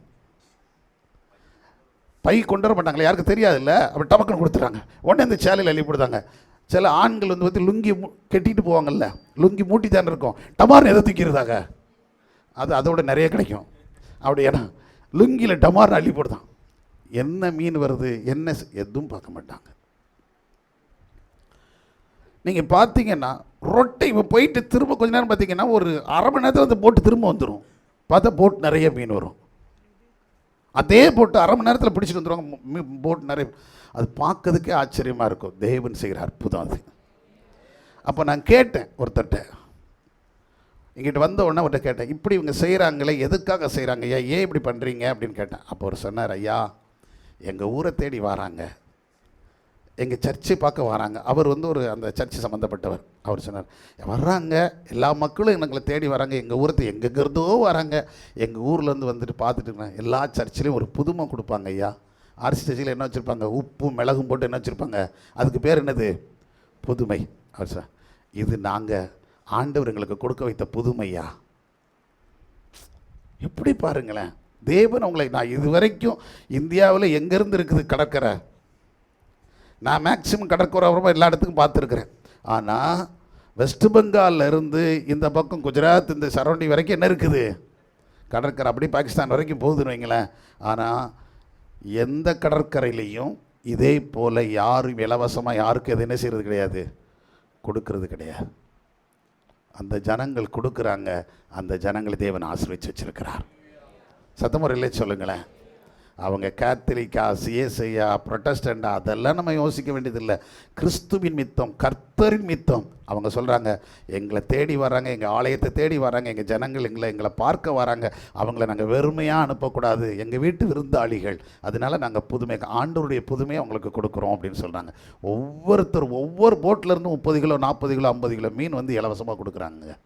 பை கொண்டு வர மாட்டாங்களே, யாருக்கு தெரியாது இல்லை, அப்படி டபக்குன்னு கொடுத்துட்றாங்க. உடனே இந்த சேலையில் அள்ளி போடுதாங்க. சில ஆண்கள் லுங்கி கட்டிட்டு போவாங்கல்ல, லுங்கி மூட்டி தானே இருக்கும், டமார்னு எதை தூக்கிடுறாங்க. அதோட நிறைய கிடைக்கும். அப்படி ஏன்னா லுங்கியில் டமார்னு அள்ளி போடுதான். என்ன மீன் வருது என்ன எதுவும் பார்க்க மாட்டாங்க. நீங்கள் பார்த்தீங்கன்னா ரொட்டை இப்போ போயிட்டு திரும்ப கொஞ்ச நேரம் பார்த்தீங்கன்னா ஒரு அரை மணி நேரத்தில் அந்த போட்டு திரும்ப வந்துடும். பார்த்தா போட் நிறைய மீன் வரும். அதே போட்டு அரை மணி நேரத்தில் பிடிச்சிட்டு வந்துடுவாங்க போட் நிறைய. அது பார்க்கறதுக்கே ஆச்சரியமாக இருக்கும். தேவன் செய்கிற அற்புதம் அது. அப்போ நான் கேட்டேன் ஒருத்தர்கிட்ட, இங்கிட்ட வந்த உடனே அவர்கிட்ட கேட்டேன், இப்படி இவங்க செய்கிறாங்களே எதுக்காக செய்கிறாங்க ஐயா, ஏன் இப்படி பண்ணுறீங்க அப்படின்னு கேட்டேன். அப்போ அவர் சொன்னார், ஐயா எங்கள் ஊரை தேடி வராங்க, எங்கள் சர்ச்சை பார்க்க வராங்க. அவர் வந்து ஒரு அந்த சர்ச்சை சம்மந்தப்பட்டவர். அவர் சொன்னார், வர்றாங்க எல்லா மக்களும் எங்களை தேடி வராங்க, எங்கள் ஊரத்தை எங்கெங்கிறதோ வராங்க, எங்கள் ஊர்லேருந்து வந்துட்டு பார்த்துட்டு எல்லா சர்ச்சிலையும் ஒரு புதுமை கொடுப்பாங்க ஐயா. ஆர்சி சர்ச்சில் என்ன வச்சுருப்பாங்க, உப்பும் மிளகும் போட்டு என்ன வச்சுருப்பாங்க, அதுக்கு பேர் என்னது, புதுமை. அவர் சார், இது நாங்கள் ஆண்டவர் எங்களுக்கு கொடுக்க வைத்த புதுமையா. எப்படி பாருங்களேன், தேவன் உங்களை, நான் இது வரைக்கும் இந்தியாவில் எங்கேருந்து இருக்குது கடற்கரை, நான் மேக்சிமம் கடற்கரை எல்லா இடத்துக்கும் பார்த்துருக்குறேன். ஆனால் வெஸ்ட் பெங்காலில் இருந்து இந்த பக்கம் குஜராத் இந்த சரௌண்டிங் வரைக்கும் என்ன இருக்குது, கடற்கரை. அப்படி பாகிஸ்தான் வரைக்கும் போகுதுன்னு வைங்களேன். ஆனால் எந்த கடற்கரையிலையும் இதே போல் யாரும் இலவசமாக யாருக்கும் எது என்ன செய்கிறது கிடையாது, கொடுக்கறது கிடையாது. அந்த ஜனங்கள் கொடுக்குறாங்க, அந்த ஜனங்களை தேவன் ஆசீர்வதிச்சு வச்சிருக்கிறார். சத்தமுறையிலே சொல்லுங்களேன். அவங்க கேத்தலிக்கா, சிஎஸ்ஐயா, ப்ரொட்டஸ்டண்டா, அதெல்லாம் நம்ம யோசிக்க வேண்டியதில்லை. கிறிஸ்துவின் மித்தம், கர்த்தரின் மித்தம் அவங்க சொல்கிறாங்க, எங்களை தேடி வராங்க, எங்கள் ஆலயத்தை தேடி வராங்க, எங்கள் ஜனங்கள் எங்களை பார்க்க வராங்க, அவங்கள நாங்கள் வெறுமையாக அனுப்பக்கூடாது, எங்கள் வீட்டு விருந்தாளிகள், அதனால நாங்கள் புதுமை, ஆண்டவருடைய புதுமையை அவங்களுக்கு கொடுக்குறோம் அப்படின்னு சொல்கிறாங்க. ஒவ்வொருத்தரும் ஒவ்வொரு போட்டிலேருந்து 30 கிலோ 40 கிலோ 50 கிலோ மீன் வந்து இலவசமாக கொடுக்குறாங்க.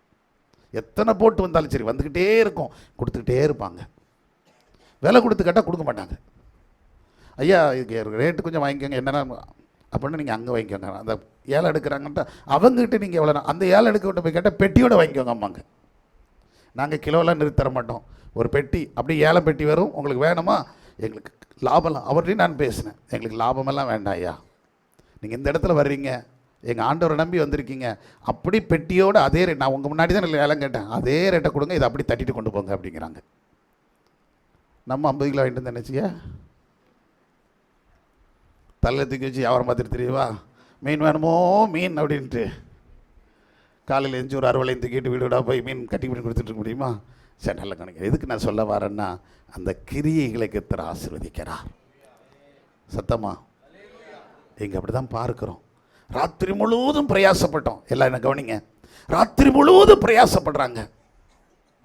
எத்தனை போட்டு வந்தாலும் சரி வந்துக்கிட்டே இருக்கும், கொடுத்துக்கிட்டே இருப்பாங்க. விலை கொடுத்து கேட்டால் கொடுக்க மாட்டாங்க. ஐயா இதுக்கு ரேட்டு கொஞ்சம் வாங்கிக்கோங்க என்னென்னா அப்படின்னு நீங்கள் அங்கே வாங்கிக்கோங்க. அந்த ஏழை எடுக்கிறாங்கன்ட்டு அவங்ககிட்ட நீங்கள் எவ்வளோ, அந்த ஏழை எடுக்கிட்ட போய் கேட்டால் பெட்டியோடு வாங்கிக்கோங்க அம்மாங்க. நாங்கள் கிலோலாம் நிறுத்தர மாட்டோம், ஒரு பெட்டி அப்படியே ஏழை பெட்டி வரும், உங்களுக்கு வேணுமா, எங்களுக்கு லாபம்லாம் அவர்கிட்டையும் நான் பேசினேன், எங்களுக்கு லாபமெல்லாம் வேண்டாம் ஐயா, நீங்கள் இந்த இடத்துல வர்றீங்க, எங்கள் ஆண்டவரை நம்பி வந்திருக்கீங்க, அப்படி பெட்டியோடு அதே ரேட், நான் உங்கள் முன்னாடி தான் ஏலம் கேட்டேன், அதே ரேட்டை கொடுங்க, இதை அப்படி தட்டிட்டு கொண்டு போங்க அப்படிங்கிறாங்க. நம்ம 50 கிலோ வாங்கிட்டு நினச்சிக்க தலை தூக்கி வச்சு வியாபாரம் பார்த்துட்டு தெரியவா, மீன் வேணுமோ மீன் அப்படின்ட்டு காலையில் எழுந்து ஒரு அறுவலையும் தூக்கிட்டு வீடு வீடாக போய் மீன் கட்டி பண்ணி கொடுத்துட்டு இருக்க முடியுமா? சரி, நல்ல கணக்கு. எதுக்கு நான் சொல்ல வரேன்னா, அந்த கிரியைகளை கர்த்தர் ஆசீர்வதிக்கிறார். சத்தமா இங்கே அப்படி தான் பார்க்குறோம். ராத்திரி முழுவதும் பிரயாசப்பட்டோம், எல்லாம் என்ன கவனிங்க, ராத்திரி முழுவதும் பிரயாசப்படுறாங்க,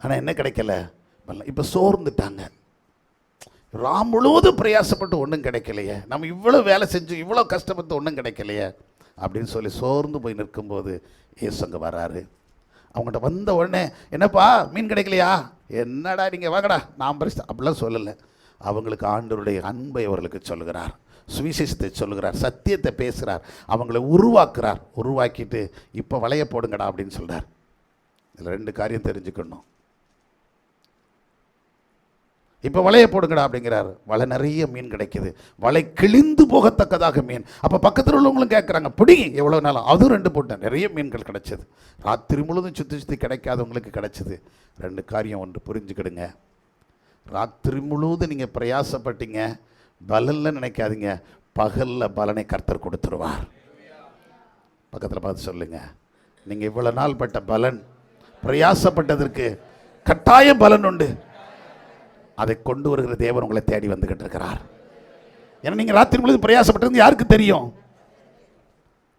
ஆனால் என்ன கிடைக்கல, இப்போ சோர்ந்துட்டாங்க. ராம் முழுவதும் பிரயாசப்பட்டு ஒன்றும் கிடைக்கலையே, நம்ம இவ்வளோ வேலை செஞ்சு இவ்வளோ கஷ்டப்பட்டு ஒன்றும் கிடைக்கலையே அப்படின்னு சொல்லி சோர்ந்து போய் நிற்கும்போது இயேசு அங்கே வராரு. அவங்கள்ட்ட வந்த உடனே, என்னப்பா மீன் கிடைக்கலையா, என்னடா நீங்கள் வாங்கடா நான் பரிசு அப்படிலாம் சொல்லலை. அவங்களுக்கு ஆண்டவருடைய அன்பை அவர்களுக்கு சொல்லுகிறார், சுவிசேஷத்தை சொல்லுகிறார், சத்தியத்தை பேசுகிறார், அவங்கள உருவாக்குறார். உருவாக்கிட்டு இப்போ வலைய போடுங்கடா அப்படின்னு சொல்கிறார். இதில் 2 காரியம் தெரிஞ்சுக்கணும். இப்போ வலையை போடுங்கடா அப்படிங்கிறார். வலை நிறைய மீன் கிடைக்கிது, வலை கிழிந்து போகத்தக்கதாக மீன். அப்போ பக்கத்தில் உள்ளவங்களும் கேட்குறாங்க, பிடிங்க எவ்வளோ நாளும், அதுவும் 2 போட்டேன், நிறைய மீன்கள் கிடைச்சது. ராத்திரி முழுதும் சுற்றி சுற்றி கிடைக்காதவங்களுக்கு கிடைச்சது. 2 காரியம் ஒன்று புரிஞ்சுக்கிடுங்க, ராத்திரி முழுவதும் நீங்கள் பிரயாசப்பட்டீங்க, பலனில் நினைக்காதீங்க, பகலில் பலனை கர்த்தர் கொடுத்துருவார். பக்கத்தில் பார்த்து சொல்லுங்க, நீங்கள் இவ்வளோ நாள் பட்ட பலன், பிரயாசப்பட்டதற்கு கட்டாய பலன் உண்டு. அதை கொண்டு வருகிற தேவன் உங்களை தேடி வந்துகிட்டு இருக்கிறார். ஏன்னா நீங்கள் ராத்திரி முழுவதும் பிரயாசப்பட்டது யாருக்கு தெரியும்?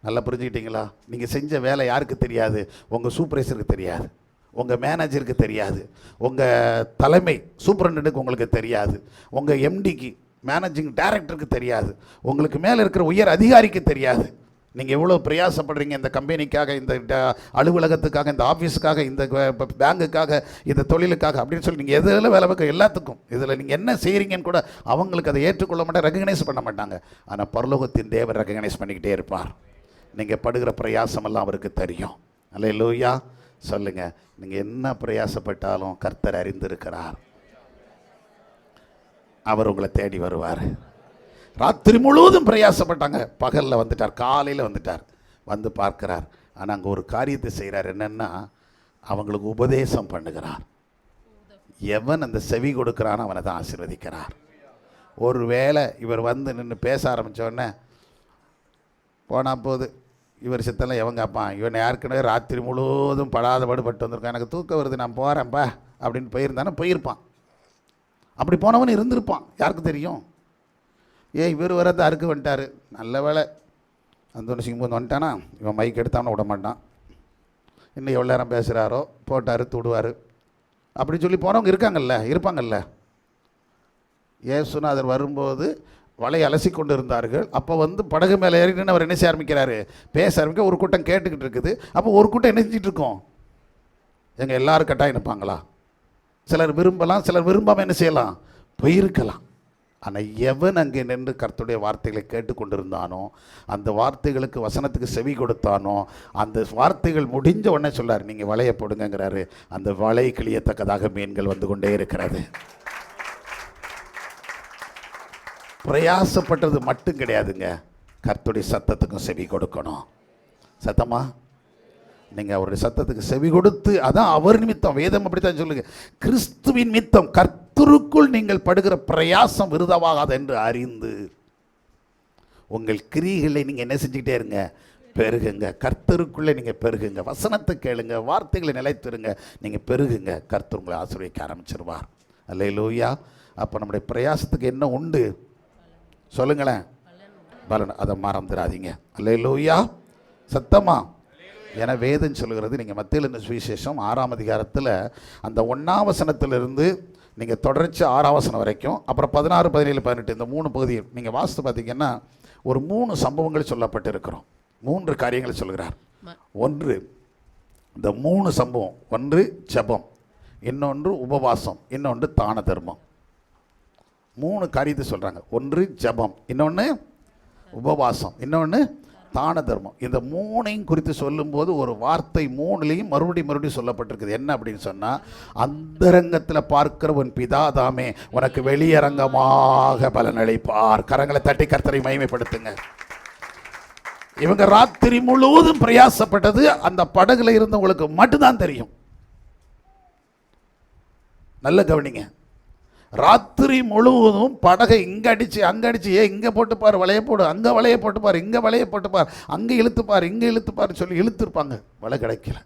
நல்லா புரிஞ்சுக்கிட்டீங்களா? நீங்கள் செஞ்ச வேலை யாருக்கு தெரியாது? உங்கள் சூப்பர்வைசருக்கு தெரியாது, உங்கள் மேனேஜருக்கு தெரியாது, உங்கள் தலைமை சூப்பரண்டென்ட்டுக்கு உங்களுக்கு தெரியாது, உங்கள் எம்டிக்கு மேனேஜிங் டைரக்டருக்கு தெரியாது, உங்களுக்கு மேலே இருக்கிற உயர் அதிகாரிக்கு தெரியாது. நீங்கள் எவ்வளோ பிரயாசப்படுறீங்க இந்த கம்பெனிக்காக, இந்த அலுவலகத்துக்காக, இந்த ஆஃபீஸுக்காக, இந்த பேங்குக்காக, இந்த தொழிலுக்காக அப்படின்னு சொல்லி நீங்கள் எதில் வேலை வைக்க எல்லாத்துக்கும், இதில் நீங்கள் என்ன செய்கிறீங்கன்னு கூட அவங்களுக்கு அதை ஏற்றுக்கொள்ள மாட்டாங்க, ரெகக்னைஸ் பண்ண மாட்டாங்க. ஆனால் பரலோகத்தின் தேவன் ரெகக்னைஸ் பண்ணிக்கிட்டே இருப்பார். நீங்கள் படுகிற பிரயாசமெல்லாம் அவருக்கு தெரியும். அல்லேலூயா சொல்லுங்கள். நீங்கள் என்ன பிரயாசப்பட்டாலும் கர்த்தர் அறிந்திருக்கிறார், அவர் உங்களை தேடி வருவார். ராத்திரி முழுவதும் பிரயாசப்பட்டாங்க, பகலில் வந்துட்டார், காலையில் வந்துட்டார், வந்து பார்க்கிறார். ஆனால் அங்கே ஒரு காரியத்தை செய்கிறார், என்னென்னா அவங்களுக்கு உபதேசம் பண்ணுகிறார். எவன் அந்த செவி கொடுக்குறானோ அவனை தான் ஆசீர்வதிக்கிறார். ஒரு வேளை இவர் வந்து நின்று பேச ஆரம்பித்தோடனே போனால் போது, இவர் சித்தெல்லாம் எவங்க அப்பா, இவன் ஏற்கனவே ராத்திரி முழுவதும் படாத பாடுபட்டு வந்திருக்கான், எனக்கு தூக்கம் வருது நான் போகிறேன்ப்பா அப்படின்னு போயிருந்தானே போயிருப்பான். அப்படி போனவன் இருந்திருப்பான், யாருக்கு தெரியும்? இவர் வரது அறுக்க வந்துட்டார், நல்ல வேலை அந்தோணி சிங்கம் வந்துட்டானா இவன் மைக் எடுத்தானே விட மாட்டான். இன்னும் எவ்வளோ நேரம் பேசுகிறாரோ போட்டார் விடுவார் அப்படின்னு சொல்லி போனவங்க இருப்பாங்கல்ல. இயேசுநாதர் வரும்போது வலையை அலசி கொண்டு இருந்தார்கள். அப்போ படகு மேலே ஏறின்னு அவர் என்ன செய்ய ஆரம்பிக்கிறாரு, பேச ஆரம்பிக்க. ஒரு கூட்டம் கேட்டுக்கிட்டு இருக்குது. அப்போ ஒரு கூட்டம் என்ன செஞ்சிட்டு இருக்கோம், எங்கள் எல்லாரும் கட்டாயம் நிற்பாங்களா? சிலர் விரும்பலாம், சிலர் விரும்பாமல் என்ன செய்யலாம், போயிருக்கலாம். ஆனால் எவன் அங்கே நின்று கர்த்தருடைய வார்த்தைகளை கேட்டுக்கொண்டிருந்தானோ, அந்த வார்த்தைகளுக்கு வசனத்துக்கு செவி கொடுத்தானோ, அந்த வார்த்தைகள் முடிஞ்ச உடனே சொல்லார், நீங்கள் வலையை போடுங்கிறாரு. அந்த வலை கிளியத்தக்கதாக மீன்கள் வந்து கொண்டே இருக்கிறது. பிரயாசப்பட்டது மட்டும் கிடையாதுங்க, கர்த்தருடைய சத்தத்துக்கும் செவி கொடுக்கணும். சத்தமா நீங்கள் அவருடைய சத்தத்துக்கு செவி கொடுத்து, அதான் அவர் நிமித்தம், வேதம் அப்படித்தான் சொல்லுங்க, கிறிஸ்துவின் நிமித்தம் கர்த்தருக்குள் நீங்கள் படுகிற பிரயாசம் விருதவாகாது என்று அறிந்து உங்கள் கிரியைகளை நீங்கள் என்ன செஞ்சுக்கிட்டே இருங்க, பெருகுங்க. கர்த்தருக்குள்ளே நீங்கள் பெருகுங்க. வசனத்தை கேளுங்க, வார்த்தைகளை நிலைத்திருங்க, நீங்கள் பெருகுங்க. கர்த்தர் உங்களை ஆசீர்வதிக்க ஆரம்பிச்சிருவார். அல்லேலூயா. அப்போ நம்முடைய பிரயாசத்துக்கு என்ன உண்டு சொல்லுங்களேன், பலன். அதை மறந்துடாதீங்க. அல்லேலூயா. சத்தமா. என வேதம் சொல்லுகிறது, நீங்கள் மத்தேயு சுவிசேஷம் 6ஆம் அதிகாரத்தில் அந்த 1ஆம் வசனத்திலிருந்து நீங்கள் தொடர்ச்சி 6ஆம் வசனம் வரைக்கும், அப்புறம் 16, 17, 18 இந்த 3 பகுதியில் நீங்கள் வாசித்து பார்த்தீங்கன்னா ஒரு 3 சம்பவங்கள் சொல்லப்பட்டு இருக்கிறோம். 3 காரியங்களை சொல்கிறார். ஒன்று இந்த 3 சம்பவம், ஒன்று ஜெபம், இன்னொன்று உபவாசம், இன்னொன்று தான தர்மம். 3 காரியத்தை சொல்கிறாங்க. ஒன்று ஜெபம், இன்னொன்று உபவாசம், இன்னொன்று தான தர்மம். இந்த 3ஐயும் குறித்து சொல்லும்போது ஒரு வார்த்தை 3லையும் மறுபடியும் சொல்லப்பட்டிருக்குது. என்ன அப்படின்னு சொன்னால், அந்தரங்கத்தில் பார்க்கிற உன் பிதாதாமே உனக்கு வெளியரங்கமாக பலனளிப்பார். கரங்களை தட்டி கர்த்தரை மகிமைப்படுத்துங்க. இவங்க ராத்திரி முழுவதும் பிரயாசப்பட்டது அந்த படகுல இருந்தவங்களுக்கு மட்டும்தான் தெரியும். நல்ல கவனிங்க. ராத்திரி முழுவதும் படகை இங்கே அடித்து அங்கே அடித்து, இங்கே போட்டுப்பார் வலையை போடு, அங்கே வலையை போட்டுப்பார், இங்கே வலையை போட்டுப்பார், அங்கே இழுத்துப்பார், இங்கே இழுத்துப்பார் சொல்லி இழுத்துருப்பாங்க. வலை கிடைக்கல.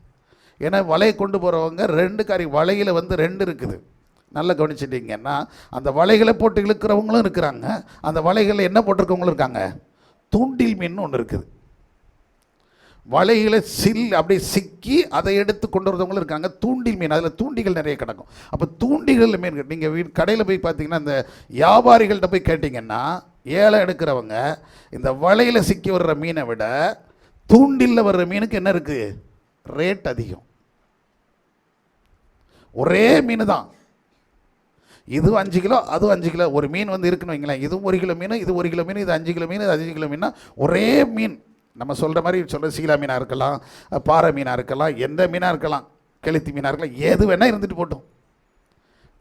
ஏன்னா வலையை கொண்டு போகிறவங்க 2 காரியம், வலையில் 2 இருக்குது. நல்லா கவனிச்சிட்டிங்கன்னா, அந்த வலைகளை போட்டு இழுக்கிறவங்களும் இருக்கிறாங்க, அந்த வலைகளை என்ன போட்டிருக்கவங்களும் இருக்காங்க. தூண்டில் மீன் ஒன்று இருக்குது. வலைகளை அப்படியே சிக்கி அதை எடுத்து கொண்டு வரவங்களும் இருக்காங்க. தூண்டில் மீன், அதில் தூண்டிகள் நிறைய கிடக்கும். அப்போ தூண்டிகள் மீன் நீங்கள் கடையில் போய் பார்த்தீங்கன்னா, இந்த வியாபாரிகள்கிட்ட போய் கேட்டிங்கன்னா, ஏலம் எடுக்கிறவங்க இந்த வலையில் சிக்கி வர்ற மீனை விட தூண்டிலில் வர்ற மீனுக்கு என்ன இருக்குது, ரேட் அதிகம். ஒரே மீன் தான், இது 5 கிலோ, அது 5 கிலோ. ஒரு மீன் இருக்குன்னு வைங்களேன், இதுவும் 1 கிலோ மீன், இது 1 கிலோ மீன், இது 5 கிலோ மீன், இது 5 கிலோ மீன்னா ஒரே மீன். நம்ம சொல்கிற மாதிரி சீலா மீனாக இருக்கலாம், பாறை மீனாக இருக்கலாம், எந்த மீனாக இருக்கலாம், கெளுத்தி மீனாக இருக்கலாம், எது வேணால் இருந்துட்டு போட்டோம்.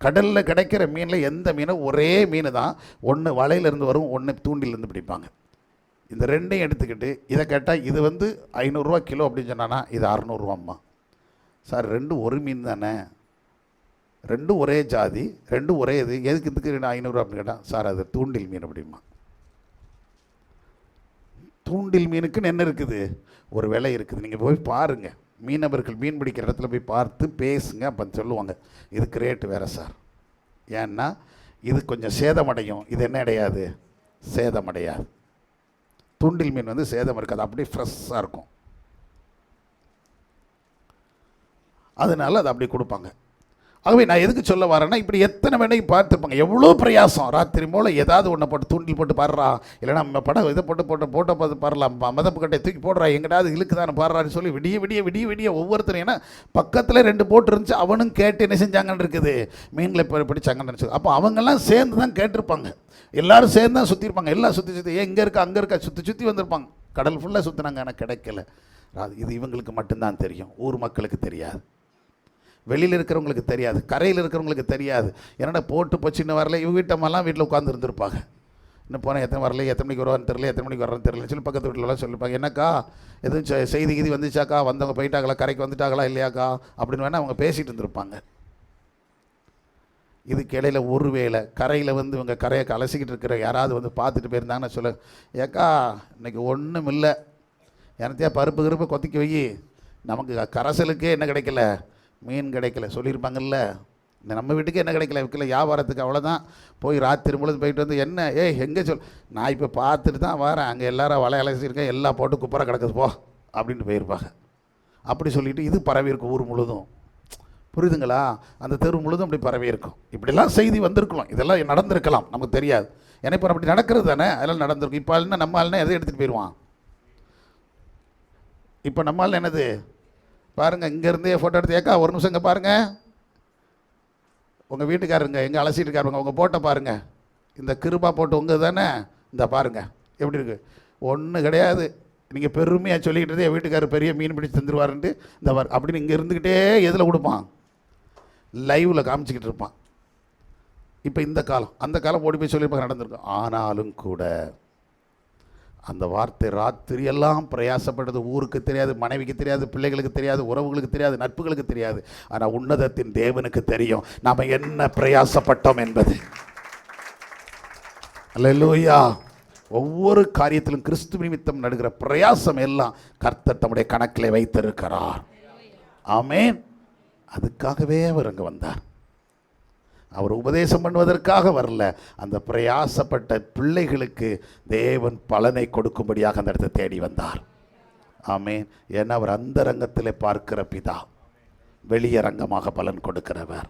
கடலில் கிடைக்கிற மீனில் எந்த மீனும் ஒரே மீன் தான். ஒன்று வலையிலேருந்து வரும், ஒன்று தூண்டிலேருந்து பிடிப்பாங்க. இந்த 2ஐயும் எடுத்துக்கிட்டு இதை கேட்டால், இது 500 கிலோ அப்படின்னு சொன்னான்னா, இது 600 சார். 2 ஒரு மீன் தானே, 2 ஒரே ஜாதி, 2 ஒரே இது, எதுக்கு இதுக்கு 500 அப்படின்னு கேட்டால், சார் அது தூண்டில் மீன் அப்படிமா. தூண்டில் மீனுக்குன்னு என்ன இருக்குது, ஒரு விலை இருக்குது. நீங்கள் போய் பாருங்கள், மீனவர்கள் மீன் பிடிக்கிற இடத்துல போய் பார்த்து பேசுங்க. அப்போ சொல்லுவாங்க, இதுக்கு ரேட்டு வேறு சார். ஏன்னா இது கொஞ்சம் சேதமடையும், இது என்ன அடையாது, சேதமடையாது. தூண்டில் மீன் சேதம் இருக்காது, அப்படியே ஃப்ரெஷ்ஷாக இருக்கும். அதனால அது அப்படி கொடுப்பாங்க. ஆகவே நான் எதுக்கு சொல்ல வரேன்னா, இப்படி எத்தனை வேணையும் பார்த்துருப்பாங்க. எவ்வளோ பிரயாசம். ராத்திரி மூலம் ஏதாவது ஒன்றை போட்டு தூண்டில் போட்டு பாடுறா, இல்லைனா நம்ம படம் இதை போட்டு பார்த்து பாடலாம், மதப்பு கட்டை தூக்கி போடுறா, எங்கிட்டாவது இழுக்குதானே பாடுறான்னு சொல்லி விடிய ஒவ்வொருத்தரும். ஏன்னா பக்கத்தில் 2 போட்டு இருந்துச்சு, அவனும் கேட்டு என்ன செஞ்சாங்கன்னு இருக்குது, மீன்களை பிடிச்சாங்கன்னு நினச்சி. அப்போ அவங்கெல்லாம் சேர்ந்து தான் கேட்டிருப்பாங்க. எல்லோரும் சேர்ந்து தான் சுற்றிருப்பாங்க. எல்லாம் சுற்றி எங்கே இருக்கா அங்கே இருக்கா சுற்றி வந்திருப்பாங்க. கடல் ஃபுல்லாக சுற்றினாங்க, ஆனால் கிடைக்கல. இது இவங்களுக்கு மட்டும்தான் தெரியும், ஊர் மக்களுக்கு தெரியாது, வெளியில் இருக்கிறவங்களுக்கு தெரியாது, கரையில் இருக்கிறவங்களுக்கு தெரியாது. ஏன்னா போட்டு போச்சு, இன்னும் வரல. இவங்க வீட்டில் உட்காந்து இருந்திருப்பாங்க. இன்னும் போனால் எத்தனை வரல, எத்தனை மணிக்கு வருவான்னு தெரியல, எத்தனை மணிக்கு வர்றான்னு தெரியல சொல்லி பக்கத்து வீட்டிலலாம் சொல்லிப்பாங்க. என்னக்கா எதுவும் செய்தி கீதி வந்துச்சாக்கா, வந்தவங்க போயிட்டாங்களா, கரைக்கு வந்துட்டாங்களா இல்லையாக்கா அப்படின்னு வேணால் அவங்க பேசிகிட்டு இருந்திருப்பாங்க. இதுக்கு இடையில் ஒருவேளை கரையில் இவங்க கரையை அலசிக்கிட்டு இருக்கிற யாராவது பார்த்துட்டு போயிருந்தாங்கன்னு சொல்ல, ஏக்கா இன்றைக்கி ஒன்றும் இல்லை, எனத்தையா பருப்பு கருப்பு கொத்திக்க வை, நமக்கு கரைசலுக்கே என்ன கிடைக்கல, மீன் கிடைக்கல சொல்லியிருப்பாங்கல்ல. இந்த நம்ம வீட்டுக்கு என்ன கிடைக்கல வைக்கல வியாபாரத்துக்கு அவ்வளோதான். போய் ராத்திரி முழுது போயிட்டு வந்து என்ன எங்கே சொல், நான் இப்போ பார்த்துட்டு தான் வரேன், அங்கே எல்லாரும் வலை அலசிருக்கேன், எல்லாம் போட்டு குப்பரை கிடக்குது போ அப்படின்ட்டு போயிருப்பாங்க. அப்படி சொல்லிவிட்டு இது பரவி இருக்கும் ஊர் முழுதும். புரியுதுங்களா? அந்த தெரு முழுதும் அப்படி பரவி இருக்கும். இப்படிலாம் செய்தி வந்திருக்கலாம், இதெல்லாம் நடந்திருக்கலாம், நமக்கு தெரியாது. ஏன்னா இப்போ அப்படி நடக்கிறது தானே, அதெல்லாம் நடந்திருக்கும். இப்போ ஆளுனா நம்ம ஆளுனா எதை எடுத்துகிட்டு போயிடுவான். இப்போ நம்ம ஆள் என்னது பாருங்கள், இங்கேருந்தே ஃபோட்டோ எடுத்து ஏக்கா ஒரு நிமிஷம் இங்கே பாருங்கள், உங்கள் வீட்டுக்காரருங்க எங்கே அலசிட்டு இருக்காருங்க, உங்கள் போட்டோ பாருங்கள், இந்த கிருபா போட்டு உங்கள் தானே, இந்த பாருங்கள் எப்படி இருக்குது. ஒன்றும் கிடையாது. நீங்கள் பெருமையாக சொல்லிக்கிட்டதே என் வீட்டுக்காரர் பெரிய மீன் பிடிச்சி தந்துருவாருன்ட்டு இந்த அப்படின்னு இங்கே இருந்துக்கிட்டே எதில் கொடுப்பான், லைவில் காமிச்சிக்கிட்டு இருப்பான். இப்போ இந்த காலம் அந்த காலம் ஓடி போய் சொல்லியிருப்பாங்க, நடந்திருக்கும். ஆனாலும் கூட அந்த வார்த்தை ராத்திரி எல்லாம் பிரயாசப்பட்டது ஊருக்கு தெரியாது, மனைவிக்கு தெரியாது, பிள்ளைகளுக்கு தெரியாது, உறவுகளுக்கு தெரியாது, நட்புகளுக்கு தெரியாது. ஆனால் உன்னதத்தின் தேவனுக்கு தெரியும் நாம் என்ன பிரயாசப்பட்டோம் என்பது. அல்லேலூயா. ஒவ்வொரு காரியத்திலும் கிறிஸ்து நிமித்தம் நடுகிற பிரயாசம் எல்லாம் கர்த்தர் தம்முடைய கணக்கிலே வைத்திருக்கிறார். ஆமென். அதுக்காகவே அவர் அங்கே வந்தார். அவர் உபதேசம் பண்ணுவதற்காக வரல, அந்த பிரயாசப்பட்ட பிள்ளைகளுக்கு தேவன் பலனை கொடுக்கும்படியாக அந்த இடத்தை தேடி வந்தார். ஆமென். ஏன்னா அவர் அந்தரங்கத்திலே பார்க்கிற பிதா, வெளியரங்கமாக பலன் கொடுக்கிறவர்.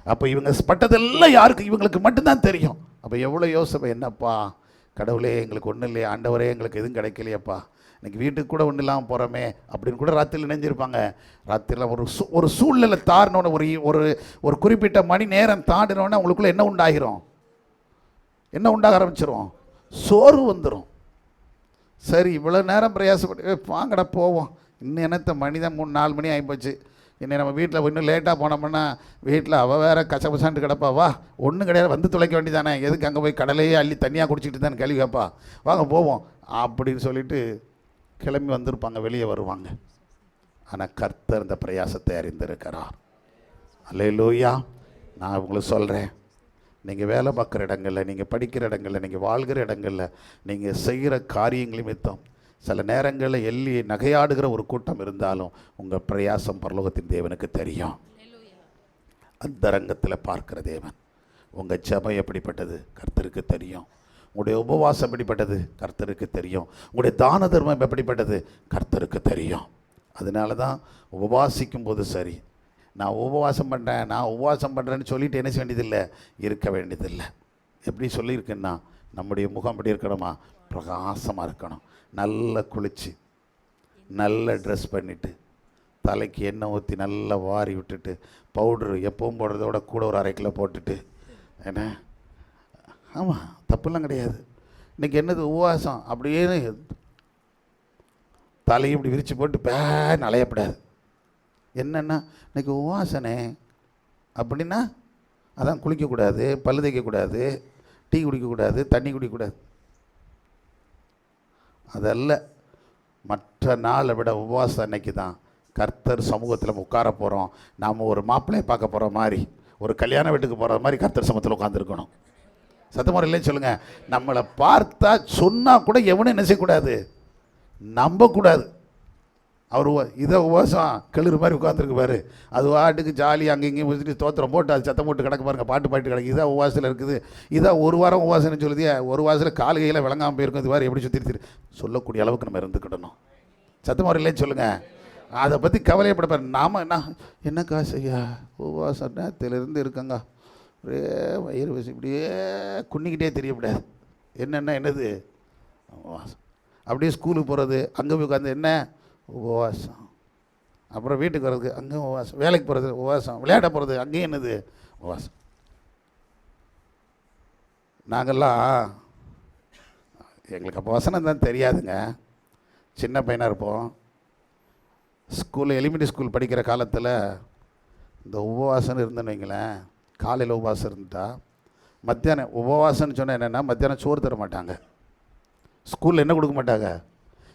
அப்போ இவங்க பட்டதெல்லாம் யாருக்கு? இவங்களுக்கு மட்டும்தான் தெரியும். அப்போ எவ்வளோ யோசனை, என்னப்பா கடவுளே எங்களுக்கு ஒன்றும் இல்லையா, ஆண்டவரே எங்களுக்கு எதுவும் கிடைக்கலையப்பா, இன்றைக்கி வீட்டுக்கு கூட ஒன்றும் இல்லாமல் போகிறோமே அப்படின்னு கூட ராத்திரியில் நினைஞ்சிருப்பாங்க. ராத்திரியில் ஒரு சூழ்நிலை தாண்டினோன்னு, ஒரு ஒரு குறிப்பிட்ட மணி நேரம் தாண்டினோடனே அவங்களுக்குள்ள என்ன உண்டாகிரும், என்ன உண்டாக ஆரம்பிச்சிரும், சோர்வு வந்துடும். சரி இவ்வளோ நேரம் பிரயாசப்பட்டு வாங்கடா போவோம், இன்னும் என்னத்த மணி தான் 3-4 மணி ஆகிப்போச்சு, இன்னும் நம்ம வீட்டில் இன்னும் லேட்டாக போனோம்னா வீட்டில் அவள் வேறு கசபசான்ட்டு கிடப்பா, வா ஒன்றும் கிடையாது வந்து துளைக்க வேண்டியதானே, எதுக்கு அங்கே போய் கடலையே அள்ளி தனியாக குடிச்சிட்டு தான் கேள்வி கேட்பா, வாங்க போவோம் அப்படின்னு சொல்லிட்டு கிளம்பி வந்திருப்பாங்க, வெளியே வருவாங்க. ஆனால் கர்த்தர் இந்த பிரயாசத்தை அறிந்திருக்கிறார். அல்லேலூயா. நான் உங்களுக்கு சொல்கிறேன், நீங்கள் வேலை பார்க்குற இடங்களில், நீங்கள் படிக்கிற இடங்களில், நீங்கள் வாழ்கிற இடங்களில், நீங்கள் செய்கிற காரியங்கள் நிமித்தம் சில நேரங்களில் எள்ளி நகையாடுகிற ஒரு கூட்டம் இருந்தாலும் உங்கள் பிரயாசம் பரலோகத்தின் தேவனுக்கு தெரியும். அந்தரங்கத்தில் பார்க்கிற தேவன். உங்கள் ஜெபம் எப்படிப்பட்டது கர்த்தருக்கு தெரியும். உங்களுடைய உபவாசம் எப்படிப்பட்டது கர்த்தருக்கு தெரியும். உங்களுடைய தான தர்மம் எப்படிப்பட்டது கர்த்தருக்கு தெரியும். அதனால தான் உபவாசிக்கும் போது சரி, நான் உபவாசம் பண்ணுறேன்னு சொல்லிட்டு என்ன செய்ய வேண்டியதில்லை, இருக்க வேண்டியதில்லை. எப்படி சொல்லியிருக்குன்னா, நம்முடைய முகம் எப்படி இருக்கணுமா, பிரகாசமாக இருக்கணும். நல்லா குளித்து நல்ல ட்ரெஸ் பண்ணிவிட்டு தலைக்கு எண்ணெய் ஊற்றி நல்லா வாரி விட்டுட்டு பவுட்ரு எப்பவும் போடுறதோட கூட ஒரு 1/2 கிலோ போட்டுட்டு, என்ன ஆமாம் தப்புலாம் கிடையாது. இன்றைக்கி என்னது உபவாசம், அப்படியே தலையை இப்படி விரித்து போட்டு பேன்னு அலையப்படாது. என்னென்னா இன்றைக்கி உபவாசனே அப்படின்னா அதான் குளிக்கக்கூடாது, பல்லு தேய்க்கக்கூடாது, டீ குடிக்கக்கூடாது, தண்ணி குடிக்கக்கூடாது. அதல்ல, மற்ற நாளை விட உபவாசம் அன்னைக்கு தான் கர்த்தர் சமூகத்தில் உட்கார போகிறோம். நாம் ஒரு மாப்பிள்ளையை பார்க்க போகிற மாதிரி, ஒரு கல்யாண வீட்டுக்கு போகிற மாதிரி கர்த்தர் சமூகத்தில் உட்காந்துருக்கணும். சத்தமாக இல்லைன்னு சொல்லுங்கள். நம்மளை பார்த்தா சொன்னால் கூட எவனும் என்ன செய்யக்கூடாது, நம்பக்கூடாது. அவர் இதை உபவாசம் கிளறு மாதிரி உட்காந்துருக்கு பாரு, அது வாட்டுக்கு ஜாலியாக அங்கே இங்கேயும் வச்சுட்டு தோத்திரம் போட்டு அது சத்தம் போட்டு கிடக்க பாருங்க, பாட்டு கிடக்கு. இதான் உபவாசத்தில் இருக்குது, இதான் ஒரு வாரம் உபவாசம்னு சொல்லுதியா, ஒரு வாரத்தில் காலையில் விளங்காமல் போயிருக்கும், இது மாதிரி எப்படி சுற்றி சொல்லக்கூடிய அளவுக்கு நம்ம இருந்துக்கிடணும். சத்தமாக இல்லைன்னு சொல்லுங்கள். அதை பற்றி கவலையப்படப்பார். நாம் என்ன காசு ஐயா உபவாசம் நேரத்திலிருந்து இருக்கங்க, ஒரே வயிறு வச்சு இப்படியே குன்னிக்கிட்டே தெரியக்கூடாது. என்னது உபவாசம். அப்படியே ஸ்கூலுக்கு போகிறது, அங்கே போய் உட்காந்து என்ன உபவாசம், அப்புறம் வீட்டுக்கு வர்றது அங்கே உபவாசம், வேலைக்கு போகிறது உபவாசம், விளையாட போகிறது அங்கேயும் என்னது உபவாசம். நாங்கள்லாம் எங்களுக்கு அப்போ வசனம் தான் தெரியாதுங்க, சின்ன பையனாக இருப்போம். எலிமெண்ட்ரி ஸ்கூல் படிக்கிற காலத்தில் இந்த உபவாசம்னு இருந்தேன்னு வைங்களேன், காலையில் உபவாசம் இருந்துட்டா மத்தியானம் உபவாசம்னு சொன்னால் என்னென்னா மத்தியானம் சோறு தர மாட்டாங்க. ஸ்கூலில் என்ன கொடுக்க மாட்டாங்க,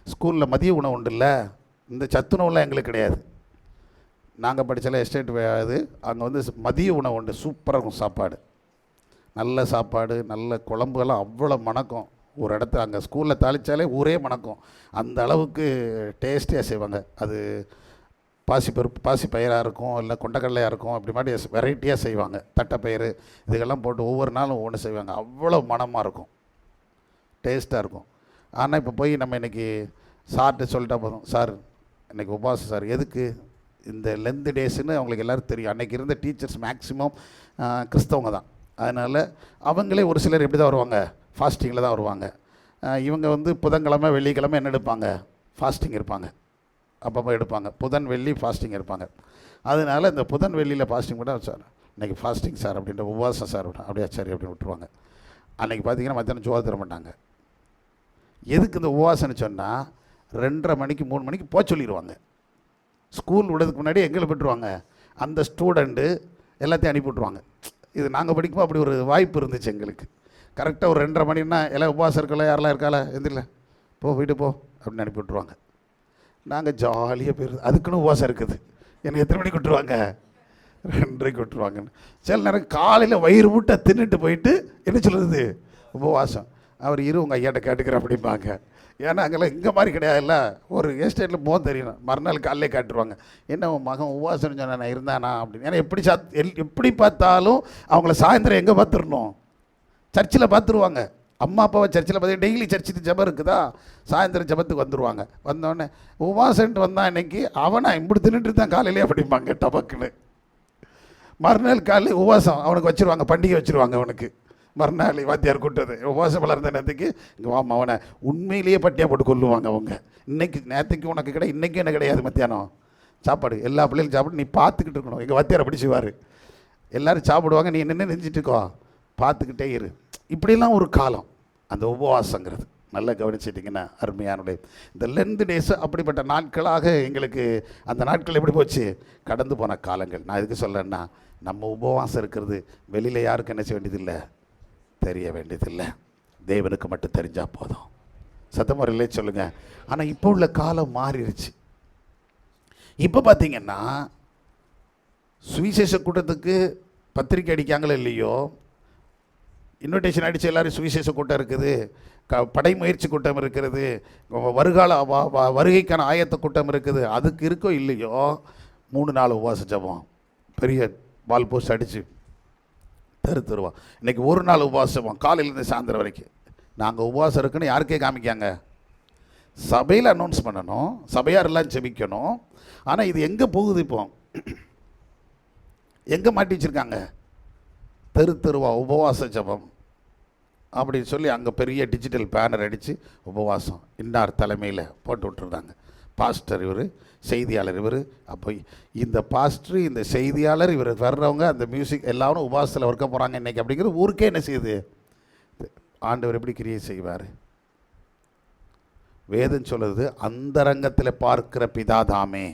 ஸ்கூலில் மதிய உணவு உண்டு இல்லை, இந்த சத்துணவுலாம் எங்களுக்கு கிடையாது. நாங்கள் படித்தால எஸ்டேட் இது, அங்கே மதிய உணவு உண்டு, சூப்பராக இருக்கும் சாப்பாடு, நல்ல சாப்பாடு, நல்ல குழம்புகள்லாம் அவ்வளோ மணக்கும். ஒரு இடத்துல அங்கே ஸ்கூலில் தாளித்தாலே ஊரே மணக்கும், அந்த அளவுக்கு டேஸ்டியாக செய்வாங்க. அது பாசிப்பருப்பு பாசி பயிராக இருக்கும், இல்லை கொண்டக்கடலையாக இருக்கும், அப்படி மாதிரி வெரைட்டியாக செய்வாங்க. தட்டைப்பயிறு இதுக்கெல்லாம் போட்டு ஒவ்வொரு நாளும் ஒவ்வொன்று செய்வாங்க. அவ்வளோ மணமாக இருக்கும், டேஸ்ட்டாக இருக்கும். ஆனால் இப்போ போய் நம்ம இன்றைக்கி சார்ட்டு சொல்லிட்டா போதும், சார் இன்றைக்கி உபவாசம் சார். எதுக்கு? இந்த லென்த் டேஸ்ன்னு அவங்களுக்கு எல்லோரும் தெரியும். அன்றைக்கி இருந்த டீச்சர்ஸ் மேக்ஸிமம் கிறிஸ்தவங்க தான். அதனால் அவங்களே ஒரு சிலர் எப்படி தான் வருவாங்க, ஃபாஸ்டிங்கில் தான் வருவாங்க. இவங்க வந்து புதன்கிழமை வெள்ளிக்கிழமை என்ன எடுப்பாங்க, ஃபாஸ்டிங் இருப்பாங்க. அப்பப்போ எடுப்பாங்க. புதன் வெள்ளி ஃபாஸ்டிங் இருப்பாங்க. அதனால் இந்த புதன் வெள்ளியில் ஃபாஸ்டிங் கூட சார் இன்றைக்கி ஃபாஸ்டிங் சார் அப்படின்ற உபவாசம் சார் அப்படியா சரி அப்படின்னு விட்டுருவாங்க. அன்றைக்கி பார்த்தீங்கன்னா மத்தியானம் ஜோதி தர மாட்டாங்க. எதுக்கு இந்த உபவாசம்னு சொன்னால் 2:30 மணிக்கு 3 மணிக்கு போக சொல்லிடுவாங்க. ஸ்கூல் விடுறதுக்கு முன்னாடி எங்களை விட்டுருவாங்க. அந்த ஸ்டூடெண்ட்டு எல்லாத்தையும் அனுப்பி விட்ருவாங்க. இது நாங்கள் படிக்கும்போது அப்படி ஒரு வாய்ப்பு இருந்துச்சு எங்களுக்கு. கரெக்டாக ஒரு 2:30 மணின்னா எல்லாம் உபவாசம் இருக்கல, யாரெல்லாம் இருக்கால எந்திரில வீட்டு போ அப்படின்னு அனுப்பி விட்ருவாங்க. நாங்கள் ஜாலியாக போயிடுது. அதுக்குன்னு உபவாசம் இருக்குது. எனக்கு எத்தனை மணிக்கு விட்டுருவாங்க, 2:30க்கு விட்டுருவாங்கன்னு. சில நேரம் காலையில் வயிறு மூட்டை தின்னுட்டு போயிட்டு என்ன சொல்கிறது உபவாசம். அவர் உங்கள் ஐயாட்ட கேட்டுக்கிறேன் அப்படிம்பாங்க. ஏன்னா அங்கெல்லாம் இங்கே மாதிரி கிடையாதுல்ல. ஒரு எஸ்டேட்டில் போக தெரியணும், மறுநாள் காலையிலே காட்டுருவாங்க. என்ன உன் மகன் உபவாசம்னு சொன்ன நான் இருந்தானா அப்படின்னு. ஏன்னா எப்படி பார்த்தாலும் அவங்கள சாயந்தரம் எங்கே பார்த்துடணும், சர்ச்சில் பார்த்துருவாங்க. அம்மா அப்பாவை சர்ச்சில் பார்த்து டெய்லி சர்ச்சுக்கு ஜபம் இருக்குதா, சாயந்தரம் ஜபத்துக்கு வந்துடுவாங்க. வந்தோடனே உபவாசன்ட்டு வந்தான் இன்றைக்கி அவனை இப்படி தின்னுட்டு தான் காலையிலே அப்படிம்பாங்க டபக்குன்னு. மறுநாள் காலையில் உபவாசம் அவனுக்கு வச்சுருவாங்க, பண்டிகை வச்சுருவாங்க அவனுக்கு. மறுநாள் வாத்தியார் கூட்டது உபவாசம் வளர்ந்த நேரத்துக்கு இங்கே வாமா அவனை உண்மையிலேயே பட்டியாக போட்டு கொல்லுவாங்க அவங்க. இன்றைக்கி நேற்றுக்கு உனக்கு கிடையாது, இன்றைக்கும் என்ன கிடையாது, மத்தியானம் சாப்பாடு எல்லா பிள்ளைகளும் சாப்பிட்டு நீ பார்த்துக்கிட்டு இருக்கணும். எங்கள் வாத்தியார் அப்படி செய்வார். எல்லோரும் சாப்பிடுவாங்க, நீ நின்று நெஞ்சிட்டு இருக்கோ பார்த்துக்கிட்டே இரு. இப்படிலாம் ஒரு காலம் அந்த உபவாசங்கிறது. நல்லா கவனிச்சிட்டிங்கன்னா அருமையானுடைய இந்த லென்த் டேஸ் அப்படிப்பட்ட நாட்களாக எங்களுக்கு அந்த நாட்கள் எப்படி போச்சு, கடந்து போன காலங்கள். நான் எதுக்கு சொல்கிறேன்னா, நம்ம உபவாசம் இருக்கிறது வெளியில் யாருக்கும் என்ன செய்ய வேண்டியதில்லை, தெரிய வேண்டியதில்லை. தேவனுக்கு மட்டும் தெரிஞ்சால் போதும். சத்தமுறையிலே சொல்லுங்கள். ஆனால் இப்போ உள்ள காலம் மாறிடுச்சு. இப்போ பார்த்தீங்கன்னா சுவிசேஷ கூட்டத்துக்கு பத்திரிக்கை அடிக்காங்களோ இல்லையோ, இன்விடேஷன் அடித்து எல்லோரும் சுவிசேஷ கூட்டம் இருக்குது, படை முயற்சி கூட்டம் இருக்கிறது, வருகால வருகைக்கான ஆயத்த கூட்டம் இருக்குது. அதுக்கு இருக்கோ இல்லையோ 3 நாள் உபவாச ஜபம் பெரிய வால் போஸ்ட் அடித்து தருவான். இன்றைக்கி 1 நாள் உபவாசம் காலையிலேருந்து சாயந்தரம் வரைக்கும். நாங்கள் உபவாசம் இருக்குன்னு யாருக்கே காமிக்காங்க, சபையில் அனௌன்ஸ் பண்ணணும், சபையார் எல்லாம் ஜெபிக்கணும். ஆனால் இது எங்கே போகுது, இப்போ எங்கே மாட்டி வச்சுருக்காங்க, தெருவா உபவாச ஜபம் அப்படின்னு சொல்லி அங்கே பெரிய டிஜிட்டல் பேனர் அடித்து உபவாசம் இன்னார் தலைமையில் போட்டு விட்டுருந்தாங்க. பாஸ்டர் இவர், செய்தியாளர் இவர். அப்போ இந்த பாஸ்டர், இந்த செய்தியாளர், இவர் வர்றவங்க, அந்த மியூசிக் எல்லாரும் உபவாசத்தில் இருக்க போகிறாங்க இன்றைக்கி அப்படிங்கிறது ஊருக்கே என்ன செய்யுது. ஆண்டவர் எப்படி கிரியை செய்வார்? வேதம் சொல்லுது, அந்தரங்கத்தில் பார்க்கிற பிதாதாமே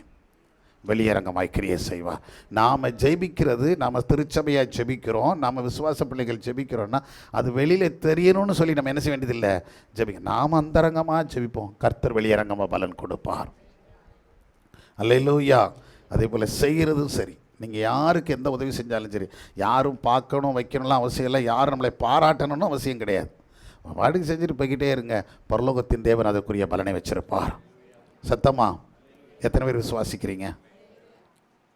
வெளியரங்கமாய் கிரியை செய்வார். நாம் ஜெபிக்கிறது, நாம் திருச்சபையாக ஜெபிக்கிறோம், நாம் விசுவாச பிள்ளைகள் ஜெபிக்கிறோன்னா அது வெளியில் தெரியணும்னு சொல்லி நம்ம என்ன செய்ய வேண்டியதில்லை, ஜெபிக்க. நாம் அந்தரங்கமாக ஜெபிப்போம், கர்த்தர் வெளியரங்கமாக பலன் கொடுப்பார். அல்லேலூயா. அதே போல் செய்கிறதும் சரி. நீங்கள் யாருக்கு எந்த உதவி செஞ்சாலும் சரி, யாரும் பார்க்கணும் வைக்கணும்லாம் அவசியம் இல்லை, யாரும் நம்மளை பாராட்டணும்னு அவசியம் கிடையாது. வாடிக்கை செஞ்சுட்டு போய்கிட்டே இருங்க, பரலோகத்தின் தேவன் அதற்குரிய பலனை வச்சிருப்பார். சத்தமா எத்தனை பேர் விசுவாசிக்கிறீங்க?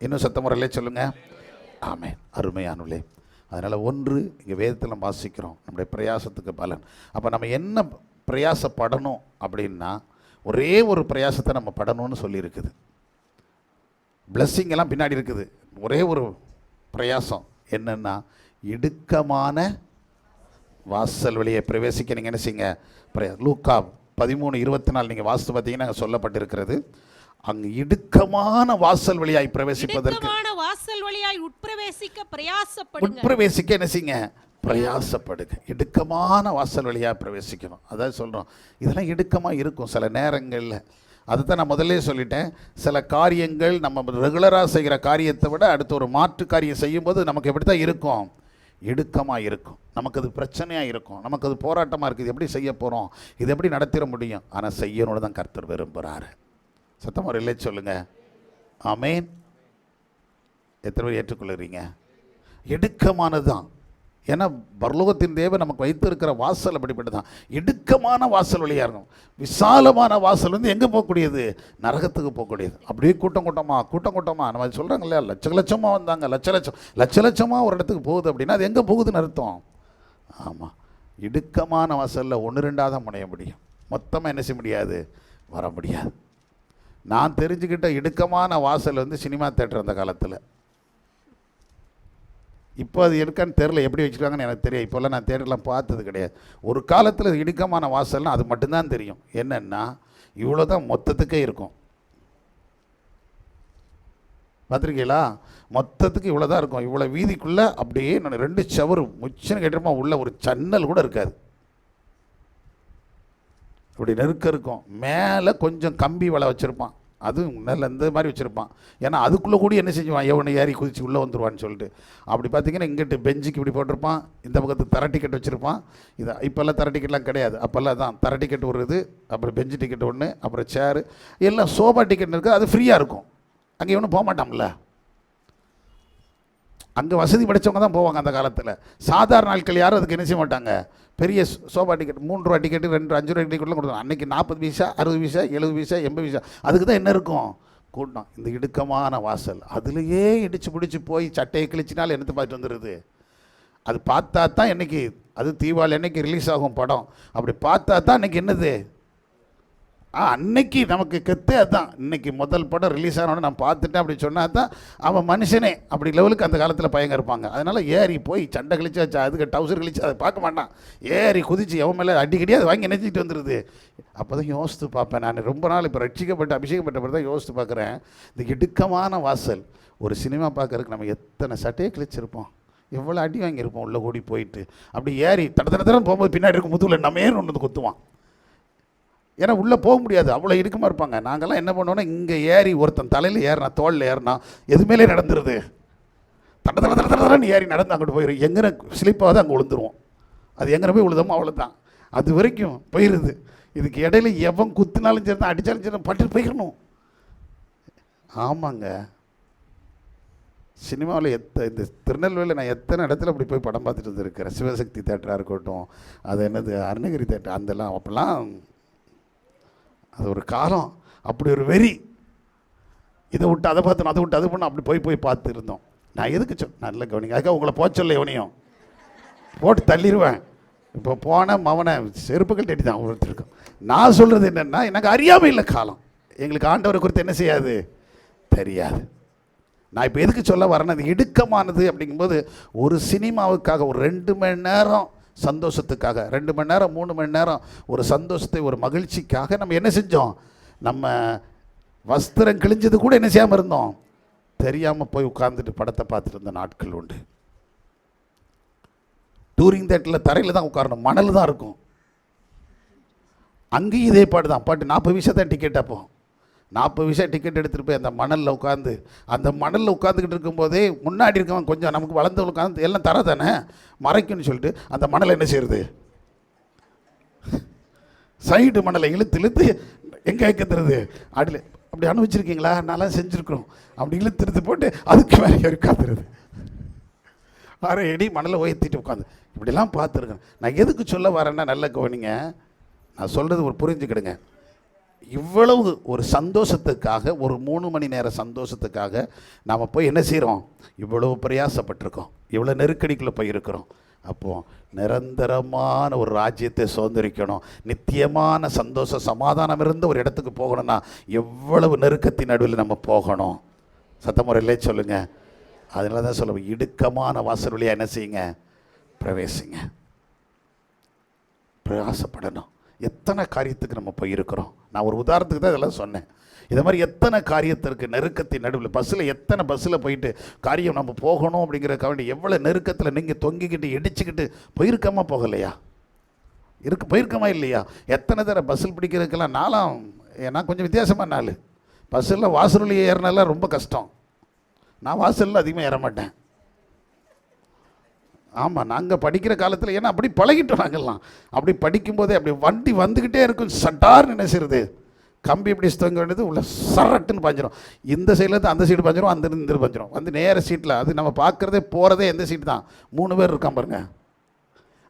இன்னும் சத்தமுறையிலே சொல்லுங்கள். ஆமென். அருமையானுள்ளே. அதனால் ஒன்று இங்கே வேதத்தில் வாசிக்கிறோம், நம்முடைய பிரயாசத்துக்கு பலன். அப்போ நம்ம என்ன பிரயாசப்படணும் அப்படின்னா, ஒரே ஒரு பிரயாசத்தை நம்ம படணும்னு சொல்லியிருக்குது. பிளஸ்ஸிங் எல்லாம் பின்னாடி இருக்குது. ஒரே ஒரு பிரயாசம் என்னென்னா, இடுக்கமான வாசல் வழியை பிரவேசிக்க நீங்கள் என்ன செய்யுங்க. லூக்கா 13:24 நீங்கள் வாசித்து பார்த்தீங்கன்னா அங்கே சொல்லப்பட்டிருக்கிறது. அங்கு இடுக்கமான வாசல் வழியாய் பிரவேசிப்பதற்கு, உட்பிரவேசிக்க என்ன செய்யுங்க, பிரயாசப்படுங்க. இடுக்கமான வாசல் வழியாக பிரவேசிக்கணும். அதாவது சொல்கிறோம், இதெல்லாம் இடுக்கமாக இருக்கும் சில நேரங்களில். அதுதான் நான் முதல்ல சொல்லிட்டேன். சில காரியங்கள் நம்ம ரெகுலராக செய்கிற காரியத்தை விட அடுத்து ஒரு மாற்று காரியம் செய்யும்போது நமக்கு எப்படி தான் இருக்கும், இடுக்கமாக இருக்கும். நமக்கு அது பிரச்சனையாக இருக்கும், நமக்கு அது போராட்டமாக இருக்குது. எப்படி செய்ய போகிறோம், இது எப்படி நடத்திட முடியும்? ஆனால் செய்யணும்னு தான் கர்த்தர் விரும்புகிறாரு. சத்தமாக இல்லை சொல்லுங்கள். ஆமென். எத்தனை பேர் ஏற்றுக்கொள்ளுறீங்க? இடுக்கமானது தான். ஏன்னா பரலோகத்தின் தேவன் நமக்கு வைத்திருக்கிற வாசல் அப்படிப்பட்டதான். இடுக்கமான வாசல் வழியாக இருக்கும். விசாலமான வாசல் வந்து எங்கே போகக்கூடியது? நரகத்துக்கு போகக்கூடியது. அப்படியே கூட்டம் கூட்டமாக நம்ம சொல்கிறாங்க இல்லையா, லட்சமாக வந்தாங்க, லட்சமாக ஒரு இடத்துக்கு போகுது அப்படின்னா அது எங்கே போகுதுன்னு அர்த்தம். ஆமாம், இடுக்கமான வாசலில் 1-2 தான் முனைய முடியும், மொத்தமாக என்ன செய்ய முடியாது, வர முடியாது. நான் தெரிஞ்சுக்கிட்ட இடுக்கமான வாசல் வந்து சினிமா தேட்டர் அந்த காலத்தில். இப்போ அது இருக்கான்னு தெரில, எப்படி வச்சுருக்காங்கன்னு எனக்கு தெரியும். இப்போல்லாம் நான் தேட்டர்லாம் பார்த்தது கிடையாது. ஒரு காலத்தில் இடுக்கமான வாசல்னால் அது மட்டும்தான் தெரியும். என்னென்னா இவ்வளோ தான் மொத்தத்துக்கே இருக்கும். பார்த்துருக்கீங்களா? மொத்தத்துக்கு இவ்வளோ தான் இருக்கும். இவ்வளோ வீதிக்குள்ளே அப்படியே நான் 2 சவரு முச்சன்னு கேட்டிருப்பா, உள்ள ஒரு சன்னல் கூட இருக்காது. இப்படி நெருக்க இருக்கும். மேலே கொஞ்சம் கம்பி வலை வச்சுருப்பான், அதுவும் நல்ல இந்த மாதிரி வச்சுருப்பான். ஏன்னா அதுக்குள்ளே கூட என்ன செஞ்சுவான், எவனை ஏறி குதிச்சு உள்ளே வந்துடுவான்னு சொல்லிட்டு. அப்படி பார்த்தீங்கன்னா இங்கிட்டு பெஞ்சுக்கு இப்படி போட்டிருப்பான், இந்த பக்கத்துக்கு தர டிக்கெட் வச்சுருப்பான். இதை இப்போல்லாம் தர டிக்கெட்லாம் கிடையாது, அப்போல்லாம் தான் தர டிக்கெட் ஒரு இது, அப்புறம் பெஞ்சு டிக்கெட் ஒன்று, அப்புறம் சேரு, எல்லாம் சோபா டிக்கெட் இருக்குது. அது ஃப்ரீயாக இருக்கும். அங்கே ஒன்றும் போக மாட்டான்ல, அங்கே வசதி படைத்தவங்க தான் போவாங்க அந்த காலத்தில். சாதாரண நாட்கள் யாரும் அதுக்கு என்ன செய்ய மாட்டாங்க. பெரிய சோபா டிக்கெட் 3 ரூபா டிக்கெட்டு 5 ரூபா டிக்கெட்லாம் கொடுத்தாங்க. அன்றைக்கி 40 பைசா 60 பைசா 70 பைசா 80 பைசா, அதுக்கு தான் என்ன இருக்கும், கூட்டம். இந்த இடுக்கமான வாசல் அதுலேயே இடிச்சு பிடிச்சி போய் சட்டையை கிழிச்சினாலும் என்னத்தை பார்த்துட்டு வந்துடுது. அது பார்த்தா தான் இன்றைக்கி, அது தீபாவளி அன்னைக்கு ரிலீஸ் ஆகும் படம். அப்படி பார்த்தா தான் இன்றைக்கி என்னது, அன்னைக்கு நமக்கு கெத்தே அதுதான். இன்றைக்கி முதல் படம் ரிலீஸ் ஆனோன்னு நான் பார்த்துட்டேன் அப்படி சொன்னால் தான் அவன் மனுஷனே. அப்படி லெவலுக்கு அந்த காலத்தில் பையங்க இருப்பாங்க. அதனால் ஏறி போய் சண்டை கழிச்சா, அதுக்கு டவுசர் கழிச்சு அதை பார்க்க மாட்டான். ஏறி குதிச்சு எவன் மேலே அடிக்கடி அதை வாங்கி நினைச்சிட்டு வந்துடுது. அப்போ தான் யோசித்து பார்ப்பேன் நான். ரொம்ப நாள் இப்போ ரட்சிக்கப்பட்ட அபிஷேகப்பட்ட பிறகு தான் யோசித்து பார்க்குறேன். இந்த இடுக்கமான வாசல். ஒரு சினிமா பார்க்கறதுக்கு நம்ம எத்தனை சட்டையை கிழிச்சிருப்போம், எவ்வளோ அடி வாங்கியிருப்போம் உள்ளே கூடி போயிட்டு. அப்படி ஏறி தடத்தடன்னு போகும்போது பின்னாடி இருக்கும் முதுகில் நம்ம ஏறி ஒன்று குத்துவான். ஏன்னா உள்ளே போக முடியாது, அவ்வளோ இடுக்கமாக இருப்பாங்க. நாங்கள்லாம் என்ன பண்ணுவோன்னா, இங்கே ஏறி ஒருத்தன் தலையில் ஏறினா, தோளில் ஏறினா, எதுமேலே நடந்துருது. தடன்னு ஏறி நடந்து அங்கிட்டு போயிடும். எங்கே ஸ்லிப்பாக அங்கே விழுந்துருவோம். அது எங்கே போய் விழுதோமோ அவ்வளோதான், அது வரைக்கும் போயிடுது. இதுக்கு இடையில எவன் குத்துனாலும் சரி தான், அடித்தாலும் சரி, பட்டு போயிடணும். ஆமாங்க, சினிமாவில் இந்த திருநெல்வேலியில் நான் எத்தனை இடத்துல அப்படி போய் படம் பார்த்துட்டு வந்துருக்கிறேன். சிவசக்தி தேட்டராக இருக்கட்டும், அது என்னது அருணகிரி தேட்டர், அதெல்லாம் அப்போல்லாம் அது ஒரு காலம். அப்படி ஒரு வெறி, இதை விட்டு அதை பார்த்தோம், அதை விட்டு அதை பண்ணோம், அப்படி போய் பார்த்து இருந்தோம். நான் எதுக்கு நல்ல கவனிங்க, அதுக்காக உங்களை போக சொல்ல எவனையும் போட்டு தள்ளிடுவேன். இப்போ போன மவனை செருப்புகள் தேடி தான் ஒருத்தருக்கும். நான் சொல்கிறது என்னென்னா, எனக்கு அறியாமல் இல்லை காலம். எங்களுக்கு ஆண்டவரை குறித்து என்ன செய்யாது, தெரியாது. நான் இப்போ எதுக்கு சொல்ல வரேன்னா, அது இடுக்கமானது அப்படிங்கும்போது ஒரு சினிமாவுக்காக ஒரு 2 மணி நேரம் சந்தோஷத்துக்காக, 2 மணி நேரம் 3 மணி நேரம் ஒரு சந்தோஷத்தை, ஒரு மகிழ்ச்சிக்காக நம்ம என்ன செஞ்சோம், நம்ம வஸ்திரம் கிழிஞ்சது கூட என்ன செய்யாமல் இருந்தோம், தெரியாமல் போய் உட்கார்ந்துட்டு படத்தை பார்த்துட்டு இருந்த நாட்கள் உண்டு. டூரிங் தேட்டரில் தரையில் தான் உட்காரணும், மணல் தான் இருக்கும். அங்கேயும் இதே பாட்டு தான், 40 பைசா தான் டிக்கெட். அப்போ 40 பைசா டிக்கெட் எடுத்துகிட்டு போய் அந்த மணலில் உட்காந்து, அந்த மணலில் உட்காந்துக்கிட்டு இருக்கும்போதே முன்னாடி இருக்கவன் கொஞ்சம் நமக்கு வளர்ந்தவங்க உட்காந்து எல்லாம் தர தானே மறைக்குன்னு சொல்லிட்டு அந்த மணலை என்ன செய்யுது, சைடு மணலை இழுத்து எங்கே வைக்கிறது அடியில். அப்படி அனுபவிச்சிருக்கீங்களா? நல்லா செஞ்சுருக்கிறோம். அப்படி இழுத்துறது போட்டு அதுக்கு மேலே ஏறி உட்காந்துருது. 6 அடி மணலை உயர்த்திட்டு உட்காந்து இப்படிலாம் பார்த்துருக்கேன். நான் எதுக்கு சொல்ல வரேன்னா, நல்ல கவனிங்க, நான் சொல்கிறது ஒரு புரிஞ்சுக்கிடுங்க. இவ்வளவு ஒரு சந்தோஷத்துக்காக, ஒரு 3 மணி நேர சந்தோஷத்துக்காக நாம் போய் என்ன செய்கிறோம், இவ்வளவு பிரயாசப்பட்டிருக்கோம், இவ்வளோ நெருக்கடிக்குள்ளே போயிருக்கிறோம். அப்போது நிரந்தரமான ஒரு ராஜ்யத்தை சுதந்திரிக்கணும், நித்தியமான சந்தோஷ சமாதானம் இருந்த ஒரு இடத்துக்கு போகணும்னா எவ்வளவு நெருக்கத்தின் நடுவில் நம்ம போகணும். சத்தமுறையிலே சொல்லுங்கள். அதனால தான் சொல்லுவோம், இடுக்கமான வாசல் வழியாக என்ன செய்யுங்க, பிரவேசிங்க. பிரயாசப்படணும். எத்தனை காரியத்துக்கு நம்ம போயிருக்கிறோம். நான் ஒரு உதாரணத்துக்கு தான் இதெல்லாம் சொன்னேன். இதை மாதிரி எத்தனை காரியத்திற்கு நெருக்கத்தின் நடுவில், பஸ்ஸில் போயிட்டு காரியம் நம்ம போகணும் அப்படிங்கிறக்க வேண்டிய எவ்வளோ நெருக்கத்தில் நீங்கள் தொங்கிக்கிட்டு இடிச்சுக்கிட்டு போயிருக்கமா போகலையா, போயிருக்கமா இல்லையா? எத்தனை தடவை பஸ்ஸில் பிடிக்கிறதுக்கெல்லாம் நான் கொஞ்சம் வித்தியாசமாக நாள் பஸ்ஸில் வாசல் ஏறினாலாம் ரொம்ப கஷ்டம். நான் வாசலில் அதிகமாக ஏற மாட்டேன். ஆமாம், நாங்கள் படிக்கிற காலத்தில், ஏன்னா அப்படி பழகிட்டோம் நாங்கள்லாம். அப்படி படிக்கும்போதே அப்படி வண்டி வந்துக்கிட்டே இருக்கும், சட்டார்னு என்ன செய்யுது, கம்பி இப்படி தொங்க வேண்டியது உள்ள சரட்டுன்னு பாஞ்சிரும். இந்த சைட்லேருந்து அந்த சீட்டு பாஞ்சிரும், அந்த இந்த பாஞ்சிரும். வந்து நேர சீட்டில் அது நம்ம பார்க்குறதே போகிறதே எந்த சீட்டு தான், 3 பேர் இருக்கான் பாருங்க,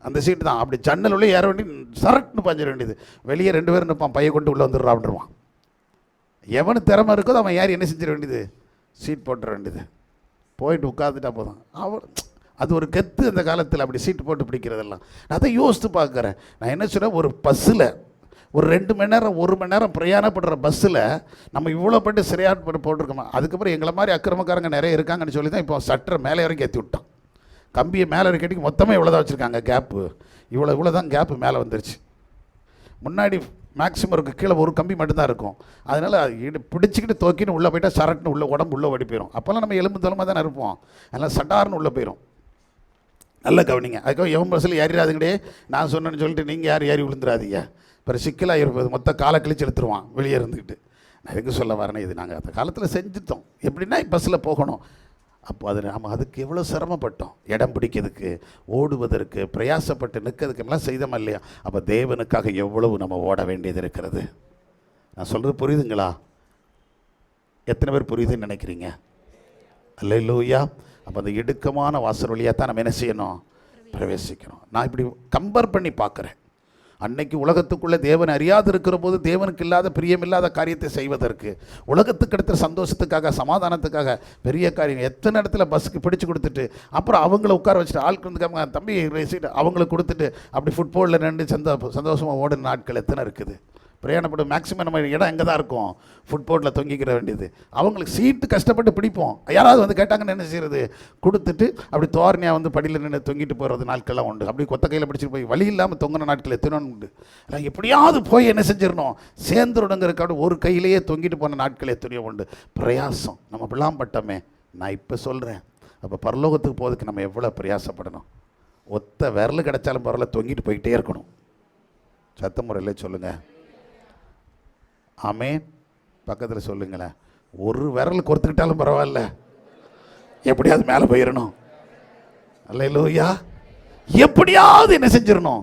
அந்த சீட்டு தான். அப்படி ஜன்னல் உள்ளே ஏற வேண்டி சரட்டுன்னு பாஞ்சிட வேண்டியது. வெளியே 2 பேர் நிற்பான், பையை கொண்டு உள்ளே வந்துடுறான்டுருவான். எவனு திறமை இருக்கோ அவன் யார் என்ன செஞ்சிட வேண்டியது, சீட் போட்டுற வேண்டியது. போயிட்டு உட்காந்துட்டா போதும். அவர் அது ஒரு கெத்து அந்த காலத்தில், அப்படி சீட்டு போட்டு பிடிக்கிறதெல்லாம். நான் அதை யோசித்து பார்க்குறேன். நான் என்ன சொல்கிறேன், ஒரு பஸ்ஸில் ஒரு 2 மணி நேரம் 1 மணி நேரம் பிரயாணப்படுற பஸ்ஸில் நம்ம இவ்வளோ பட்டு சரியாக போட்டிருக்கோமா. அதுக்கப்புறம் எங்களை மாதிரி அக்கிரமக்காரங்க நிறைய இருக்காங்கன்னு சொல்லி தான் இப்போ சட்டரை மேலே வரைக்கும் ஏற்றி விட்டான். கம்பியை மேலே வரைக்கும் மொத்தமாக இவ்வளோ தான் வச்சுருக்காங்க கேப்பு, இவ்வளோ தான் கேப்பு மேலே வந்துருச்சு. முன்னாடி மேக்ஸிமம் இருக்குது, கீழே ஒரு கம்பி மட்டும்தான் இருக்கும். அதனால் பிடிச்சிக்கிட்டு தோக்கின்னு உள்ளே போயிட்டால் சரட்டுன்னு உள்ள உடம்பு உள்ளே ஓடி போயிடும். அப்போல்லாம் நம்ம எலும்பு தலமாக தானே இருப்போம், அதனால் சட்டார்னு உள்ளே போயிடும். நல்லா கவனிங்க. அதுக்காக எவன் பஸ்ஸில் ஏறிடாதுங்கடே நான் சொன்னேன்னு சொல்லிட்டு நீங்கள் யார் ஏறி விழுந்துடாதீங்க, அப்புறம் சிக்கலாக இருப்பது மொத்த காலை கழிச்சு எடுத்துருவான் வெளியே இருந்துக்கிட்டு. நான் எதுக்கு சொல்ல வரேன்னா, இது நாங்கள் அந்த காலத்தில் செஞ்சுட்டோம். எப்படின்னா பஸ்ஸில் போகணும், அப்போ அது நம்ம அதுக்கு எவ்வளோ சிரமப்பட்டோம், இடம் பிடிக்கிறதுக்கு, ஓடுவதற்கு, பிரயாசப்பட்டு நிற்கிறதுக்கெல்லாம் செய்தோமா இல்லையா. அப்போ தேவனுக்காக எவ்வளவு நம்ம ஓட வேண்டியது இருக்கிறது. நான் சொல்கிறது புரியுதுங்களா? எத்தனை பேர் புரியுதுன்னு நினைக்கிறீங்க? அல்லேலூயா. அப்போ அந்த இடுக்கமான வாசல் வழியாக தான் நம்ம என்ன செய்யணும், பிரவேசிக்கணும். நான் இப்படி கம்பேர் பண்ணி பார்க்குறேன். அன்னைக்கு உலகத்துக்குள்ளே தேவன் அறியாது இருக்கிற போது தேவனுக்கு இல்லாத பிரியமில்லாத காரியத்தை செய்வதற்கு, உலகத்துக்கு எடுத்த சந்தோஷத்துக்காக சமாதானத்துக்காக பெரிய காரியம் எத்தனை இடத்துல பஸ்ஸுக்கு பிடிச்சு கொடுத்துட்டு அப்புறம் அவங்கள உட்கார வச்சுட்டு ஆளுக்கு வந்து தம்பி ரேசிட்டு அவங்களுக்கு கொடுத்துட்டு அப்படி ஃபுட்பாலில் நின்று சந்தோஷமாக ஓடுன நாட்கள் எத்தனை இருக்குது. பிரயாணப்படும் மேக்ஸிமம் நம்ம இடம் எங்கே தான் இருக்கும், ஃபுட்போர்ட்டில் தொங்கிக்கிற வேண்டியது. அவங்களுக்கு சீட்டு கஷ்டப்பட்டு பிடிப்போம். யாராவது வந்து கேட்டாங்கன்னு என்ன செய்கிறது, கொடுத்துட்டு அப்படி தோரணையாக வந்து படியில் நின்று தொங்கிட்டு போகிறது நாட்கள்லாம் உண்டு. அப்படி கொத்த கையில் பிடிச்சிட்டு போய் வழி இல்லாமல் தொங்கின நாட்கள் எத்தனை உண்டு. ஆனால் எப்படியாவது போய் என்ன செஞ்சிடணும், சேர்ந்துருடுங்கிறக்காடு ஒரு கையிலேயே தொங்கிட்டு போன நாட்கள் எத்தனையோ உண்டு. பிரயாசம் நம்ம பிள்ளாம் பட்டமே. நான் இப்போ சொல்கிறேன், அப்போ பரலோகத்துக்கு போகிறதுக்கு நம்ம எவ்வளோ பிரயாசப்படணும். ஒத்த விரல் கிடைச்சாலும் பரவாயில்ல, தொங்கிட்டு போய்கிட்டே இருக்கணும். சத்த முறையில் சொல்லுங்கள். ஆமே. பக்கத்தில் சொல்லுங்களேன், ஒரு விரல் கொடுத்துக்கிட்டாலும் பரவாயில்ல, எப்படியாவது மேலே போயிடணும். அல்லேலூயா. எப்படியாவது என்ன செஞ்சிடணும்,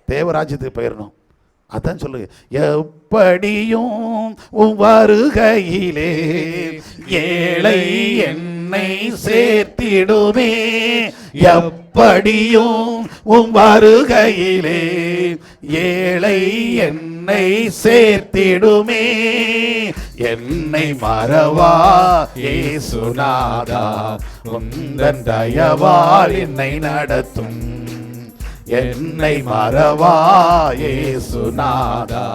தேவராஜ்யத்துக்கு போயிடணும். அதான் சொல்லுங்க, எப்படியும் வருகையிலே ஏழை என்னை சேர்த்திடுமே, எப்படியும் வருகையிலே ஏழை என்னை சேர்த்திடுமே, என்னை மறவா இயேசுநாதா, உந்தன் தயவால் என்னை நடத்தும், என்னை மறவா இயேசுநாதா,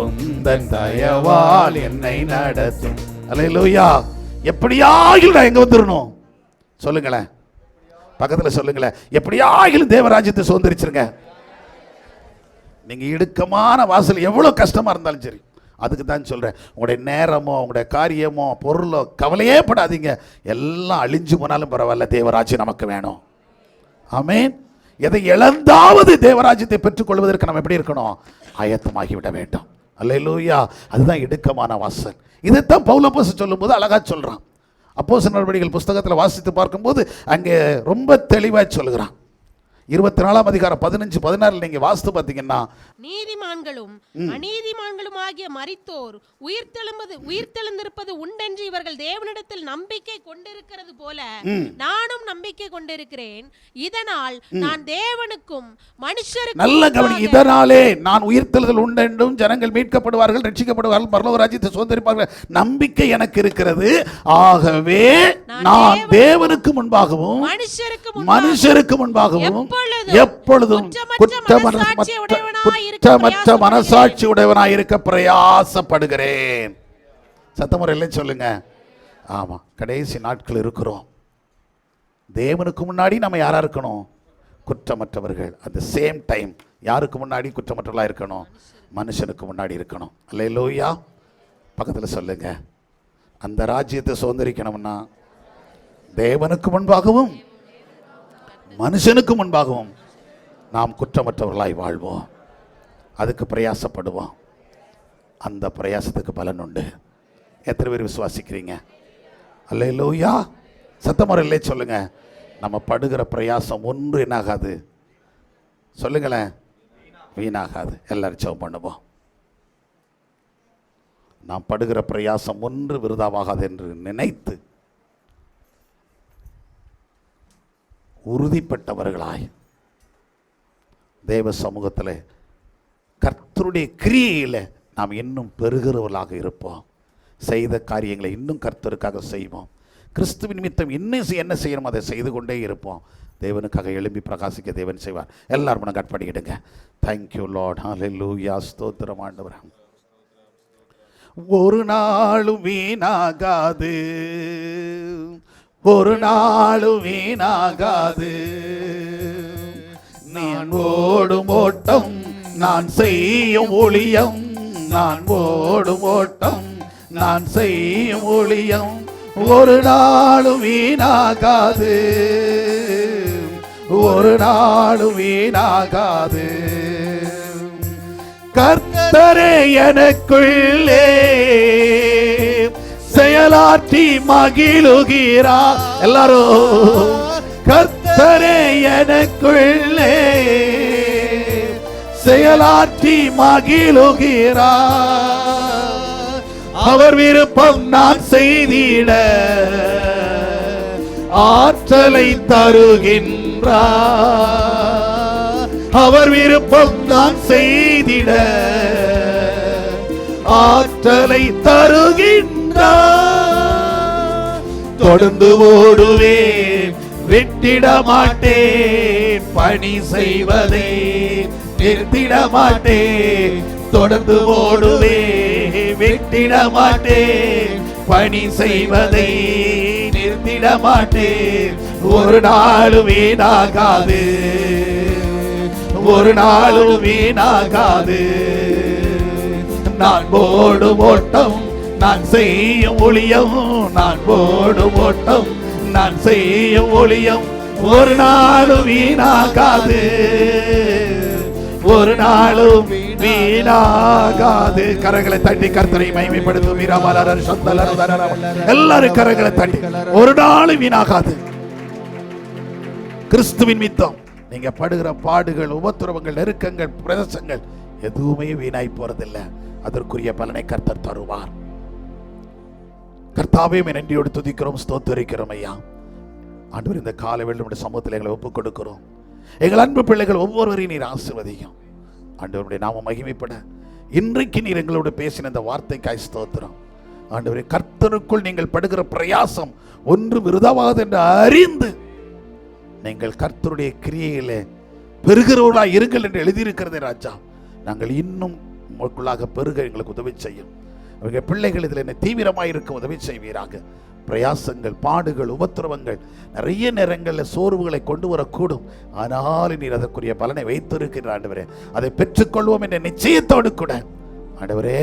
உந்தன் தயவால் என்னை நடத்தும். அல்லேலூயா. எப்படியாகிலும் நான் எங்க வந்துடணும் சொல்லுங்களேன், பக்கத்தில் சொல்லுங்களேன், எப்படியாகிலும் தேவராஜ்யத்தை சுதந்திரிச்சிருங்க. நீங்க இடுக்கமான வாசல் எவ்வளவு கஷ்டமா இருந்தாலும் சரி, அதுக்கு தான் சொல்றேன், உங்களுடைய நேரமோ உங்களுடைய காரியமோ பொருளோ கவலையே படாதீங்க. எல்லாம் அழிஞ்சு போனாலும் பரவாயில்ல, தேவராஜ்யம் நமக்கு வேணும். ஆமென். எதை இழந்தாவது தேவராஜ்யத்தை பெற்றுக்கொள்வதற்கு நம்ம எப்படி இருக்கணும், ஆயத்தமாகிவிட வேண்டும். அல்லேலூயா. அதுதான் இடுக்கமான வாசல். இதைத்தான் பவுல் அப்போஸ்தலன் சொல்லும்போது அழகா சொல்றான். அப்போஸ்தலர் நடவடிக்கைகள் புஸ்தகத்தில் வாசித்து பார்க்கும்போது அங்கே ரொம்ப தெளிவாக சொல்லுகிறான். 24ஆம் அதிகாரம் 15-16 நீங்க வாசித்து பார்த்தீங்கன்னா, நீதிமான்களும் அநீதிமான்களும் ஆகிய மரித்தோர் உயிர்த்தெழுந்திருப்பது உண்டென்று இவர்கள் தேவனிடத்தில் நம்பிக்கை கொண்டிருக்கிறது போல நானும் நம்பிக்கை கொண்டிருக்கிறேன். இதனால் நான் தேவனுக்கும் மனுஷருக்கும், நல்ல கவனி, இதனாலே நான் உயிர்த்தெழுதல் உண்டென்றும் ஜனங்கள் மீட்கப்படுவார்கள், ரட்சிக்கப்படுவார்கள், பரலோக ராஜ்யத்தை சுதந்திரிப்பார்கள் நம்பிக்கை எனக்கு இருக்கிறது. ஆகவே நான் தேவனுக்கு முன்பாகவும் மனுஷருக்கு முன்பாகவும் எப்பொழுதும் குற்றமற்ற மனசாட்சி உடையவனாய் இருக்க பிரயாசப்படுகிறேன். சத்தமுறையில் சொல்லுங்க. ஆமா, கடைசி நாட்கள் இருக்கிறோம். தேவனுக்கு முன்னாடி நம்ம யாரா இருக்கணும், குற்றமற்றவர்கள். அந்த சேம் டைம் யாருக்கு முன்னாடி குற்றமற்றவர்களா இருக்கணும், மனுஷனுக்கு முன்னாடி இருக்கணும். அல்லேலூயா. பக்கத்தில் சொல்லுங்க, அந்த ராஜ்யத்தை சுதந்திரிக்கணும்னா தேவனுக்கு முன்பாகவும் மனுஷனுக்கு முன்பாகவும் நாம் குற்றமற்றவர்களாய் வாழ்வோம். அதுக்கு பிரயாசப்படுவோம். அந்த பிரயாசத்துக்கு பலன் உண்டு. எத்தனை பேர் விசுவாசிக்கிறீங்க? அல்லேலூயா. சத்தமுறையிலே சொல்லுங்க. நம்ம படுகிற பிரயாசம் ஒன்று என்னாகாது சொல்லுங்களேன், வீணாகாது. எல்லாரும் ஜெபம் பண்ணுவோம். நாம் படுகிற பிரயாசம் ஒன்று விருதாவாகாது என்று நினைத்து உறுதிப்பட்டவர்களாய் தேவ சமூகத்தில் கர்த்தருடைய கிரியையில் நாம் இன்னும் பெருகிறவர்களாக இருப்போம். செய்த காரியங்களை இன்னும் கர்த்தருக்காக செய்வோம். கிறிஸ்துவின் நிமித்தம் இன்னும் என்ன செய்யணும் அதை செய்து கொண்டே இருப்போம். தேவனுக்காக எழும்பி பிரகாசிக்க தேவன் செய்வார். எல்லாரும் மனம் கட்படிடுங்க. Thank you Lord. ஹல்லேலூயா. ஸ்தோத்திரம் ஆண்டவரே. ஒரு நாளும் வீணாகாது, ஒரு நாளும் வீணாகாது. நான் ஓடும் ஓட்டம், நான் செய்யும் ஊழியம், நான் ஓடும் ஓட்டம், நான் செய்யும் ஊழியம் ஒரு நாளும் வீணாகாது, ஒரு நாளும் வீணாகாது. கர்த்தரே எனக்குள்ளே செயலாற்றி மகிழுகிறார். எல்லாரும் கர்த்தரே எனக்குள்ளே செயலாற்றி மகிழுகிறார். அவர் விருப்பம் நான் செய்திட ஆற்றலை தருகின்றார். அவர் விருப்பம் நான் செய்திட ஆற்றலை தருகின்றார். தொடர்ந்து ஓடுவேன், விட்டிட மாட்டேன், பணி செய்வதை நிறுத்திட மாட்டேன். தொடர்ந்து ஓடுவேன், விட்டிட மாட்டேன், பணி செய்வதை நிறுத்திட மாட்டேன். ஒரு நாளும் வீணாகாது, ஒரு நாளும் வீணாகாது. நான் ஓடும் ஓட்டம், நான் செய்யும் ஊழியம், நான் ஓடும் ஓட்டம், நான் செய்யும் ஊழியம் ஒரு நாளும் வீணாகாது, ஒரு நாளும் வீணாகாது. கரங்களை தட்டி கர்த்தரை மகிமைப்படுத்தும். எல்லாரும் கரங்களை தட்டி. ஒரு நாளும் வீணாகாது. கிறிஸ்துவின் நிமித்தம் நீங்க படுகிற பாடுகள், உபத்திரவங்கள், நெருக்கங்கள், பிரயாசங்கள் எதுவுமே வீணாய் போறதில்லை. அதற்குரிய பலனை கர்த்தர் தருவார். கர்த்தாவே நன்றியோடு துதிக்கிறோம், ஸ்தோத்திரிக்கிறோம் ஐயா. ஆண்டவர், இந்த காலை வேளையில் நம்முடைய சமூகத்தில் எங்களை ஒப்புக் கொடுக்கிறோம். எங்கள் அன்பு பிள்ளைகள் ஒவ்வொருவரையும் நீர் ஆசீர்வதியும். ஆண்டவருடைய நாம மகிமைப்பட இன்றைக்கு நீர் எங்களோடு பேசின இந்த வார்த்தைக்காய் ஸ்தோத்திரம். ஆண்டவரே, கர்த்தருக்குள் நீங்கள் படுகிற பிரயாசம் ஒன்று விருதாவாது என்று அறிந்து நீங்கள் கர்த்தருடைய கிரியையிலே பெருகிறவர்களாய் இருங்கள் என்று எழுதியிருக்கிறதே ராஜா. நாங்கள் இன்னும் உங்களுக்குள்ளாக பெருக எங்களுக்கு உதவி செய்யும். அவங்க பிள்ளைகள் இதில் என்ன தீவிரமாக இருக்க உதவி செய்வீராக. பிரயாசங்கள், பாடுகள், உபத்திரவங்கள் நிறைய நேரங்களில் சோர்வுகளை கொண்டு வரக்கூடும். ஆனாலும் நீர் அதற்குரிய பலனை வைத்திருக்கிற ஆண்டவரே, அதை பெற்றுக்கொள்வோம் என்ற நிச்சயத்தோடு கூட ஆண்டவரே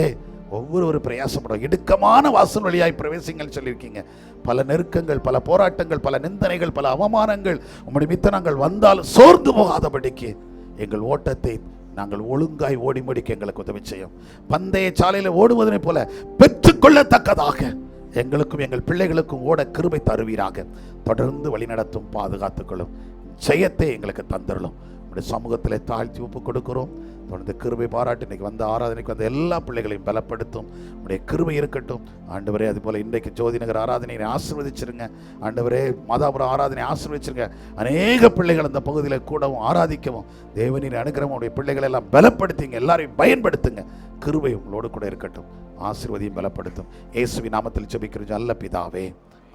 ஒவ்வொரு பிரயாசப்படும் இடுக்கமான வாசல் வழியாய் பிரவேசிங்கள் சொல்லியிருக்கீங்க. பல நெருக்கங்கள், பல போராட்டங்கள், பல நிந்தனைகள், பல அவமானங்கள் உம்முடைய நிமித்தம் நாங்கள் வந்தாலும் சோர்ந்து போகாதபடிக்கு எங்கள் ஓட்டத்தை நாங்கள் ஒழுங்காய் ஓடி முடிக்க எங்களுக்கு உதவி செய்யும். பந்தய சாலையில் ஓடுவதனை போல பெற்றுக்கொள்ளத்தக்கதாக எங்களுக்கும் எங்கள் பிள்ளைகளுக்கும் ஓட கிருபை தருவீராக. தொடர்ந்து வழிநடத்தும், பாதுகாத்துக்கொள்ளும், ஜெயத்தை எங்களுக்கு தந்துடலும். உடைய சமூகத்தில் தாழ்த்தி ஒப்பு கொடுக்கிறோம். தொடர்ந்து கிருபை பாராட்டு இன்னைக்கு வந்த ஆராதனைக்கு வந்த எல்லா பிள்ளைகளையும் பலப்படுத்தும். உடைய கிருபை இருக்கட்டும் ஆண்டவரே. அதுபோல் இன்றைக்கு ஜோதிநகர் ஆராதனையை ஆசீர்வதிச்சிருங்க ஆண்டவரே. மாதாபுரம் ஆராதனை ஆசீர்வதிச்சிருங்க. அநேக பிள்ளைகள் அந்த பகுதியில் கூடவும் ஆராதிக்கவும் தேவனின் அனுகிரகம் உடைய பிள்ளைகளை எல்லாம் பலப்படுத்திங்க. எல்லாரையும் பயன்படுத்துங்க. கிருபை உங்களோடு கூட இருக்கட்டும். ஆசீர்வதியும் பலப்படுத்தும். இயேசுவின் நாமத்தில் ஜெபிக்கிறோம் நல்ல பிதாவே,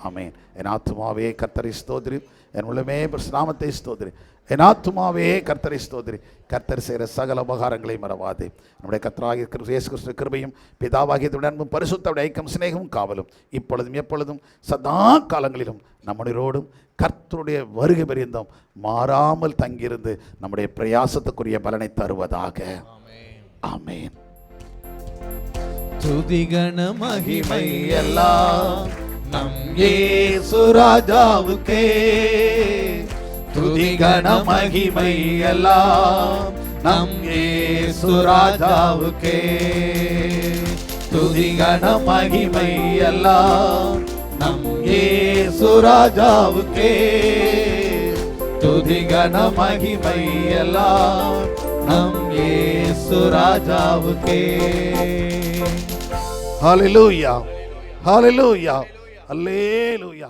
ஆமென். என் ஆத்துமாவே கர்த்தரை ஸ்தோத்திரி, என் உள்ளமே நாமத்தை ஸ்தோத்திரி. என் ஆத்துமாவே கர்த்தரை ஸ்தோத்திரி. கர்த்தர் செய்கிற சகல உபகாரங்களை மறவாது. நம்முடைய கர்த்தராகிய இயேசு கிறிஸ்து கிருபையும் பிதாவாகிய அன்பும் பரிசுத்தமுடைய ஐக்கியம் சிநேகமும் காவலும் இப்பொழுதும் எப்பொழுதும் சதா காலங்களிலும் நம்முடையோடும் கர்த்தருடைய வருகை பரியந்தம் மாறாமல் தங்கியிருந்து நம்முடைய பிரயாசத்துக்குரிய பலனை தருவதாக. ஆமென். துதிகன மகிமை எல்லாம் நம் இயேசு ராஜாவுக்கே. துதிகன மகிமை எல்லாம் நம் இயேசு ராஜாவுக்கே. துதிகன மகிமை எல்லாம் நம் இயேசு ராஜாவுக்கே. துதிகன மகிமை எல்லாம் நம் இயேசு ராஜாவுக்கே. ஹalleluya ஹalleluya அல்லேலூயா.